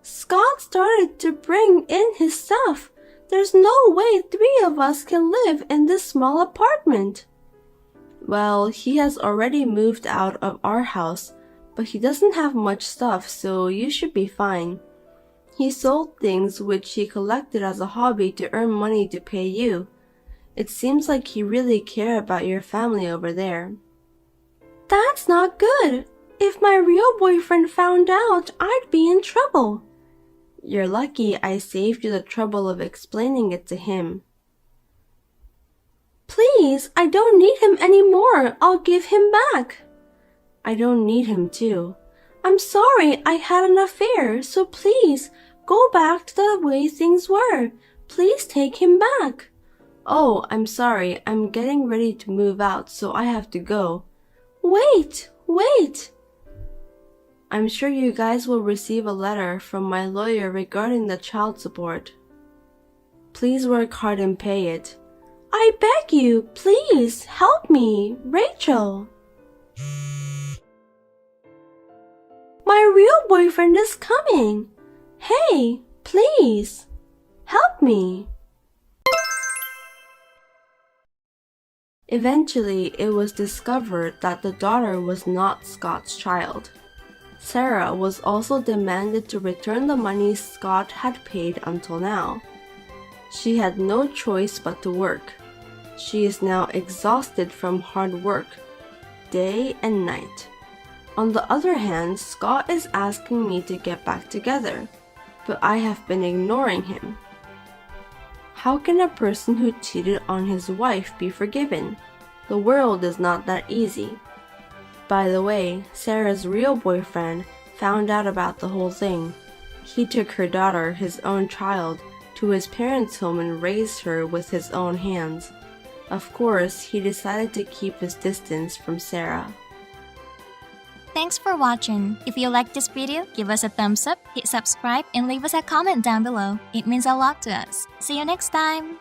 Scott started to bring in his stuff. There's no way 3 of us can live in this small apartment. Well, he has already moved out of our house, but he doesn't have much stuff, so you should be fine. He sold things which he collected as a hobby to earn money to pay you. It seems like he really cared about your family over there. That's not good. If my real boyfriend found out, I'd be in trouble. You're lucky I saved you the trouble of explaining it to him. Please, I don't need him anymore. I'll give him back. I don't need him too. I'm sorry I had an affair, so please go back to the way things were. Please take him back. Oh, I'm sorry. I'm getting ready to move out, so I have to go. Wait. I'm sure you guys will receive a letter from my lawyer regarding the child support. Please work hard and pay it. I beg you, please help me, Rachel. My real boyfriend is coming. Hey, please, help me. Eventually, it was discovered that the daughter was not Scott's child. Sarah was also demanded to return the money Scott had paid until now. She had no choice but to work. She is now exhausted from hard work, day and night. On the other hand, Scott is asking me to get back together, but I have been ignoring him. How can a person who cheated on his wife be forgiven? The world is not that easy. By the way, Sarah's real boyfriend found out about the whole thing. He took her daughter, his own child, to his parents' home and raised her with his own hands. Of course, he decided to keep his distance from Sarah. Thanks for watching. If you liked this video, give us a thumbs up, hit subscribe, and leave us a comment down below. It means a lot to us. See you next time!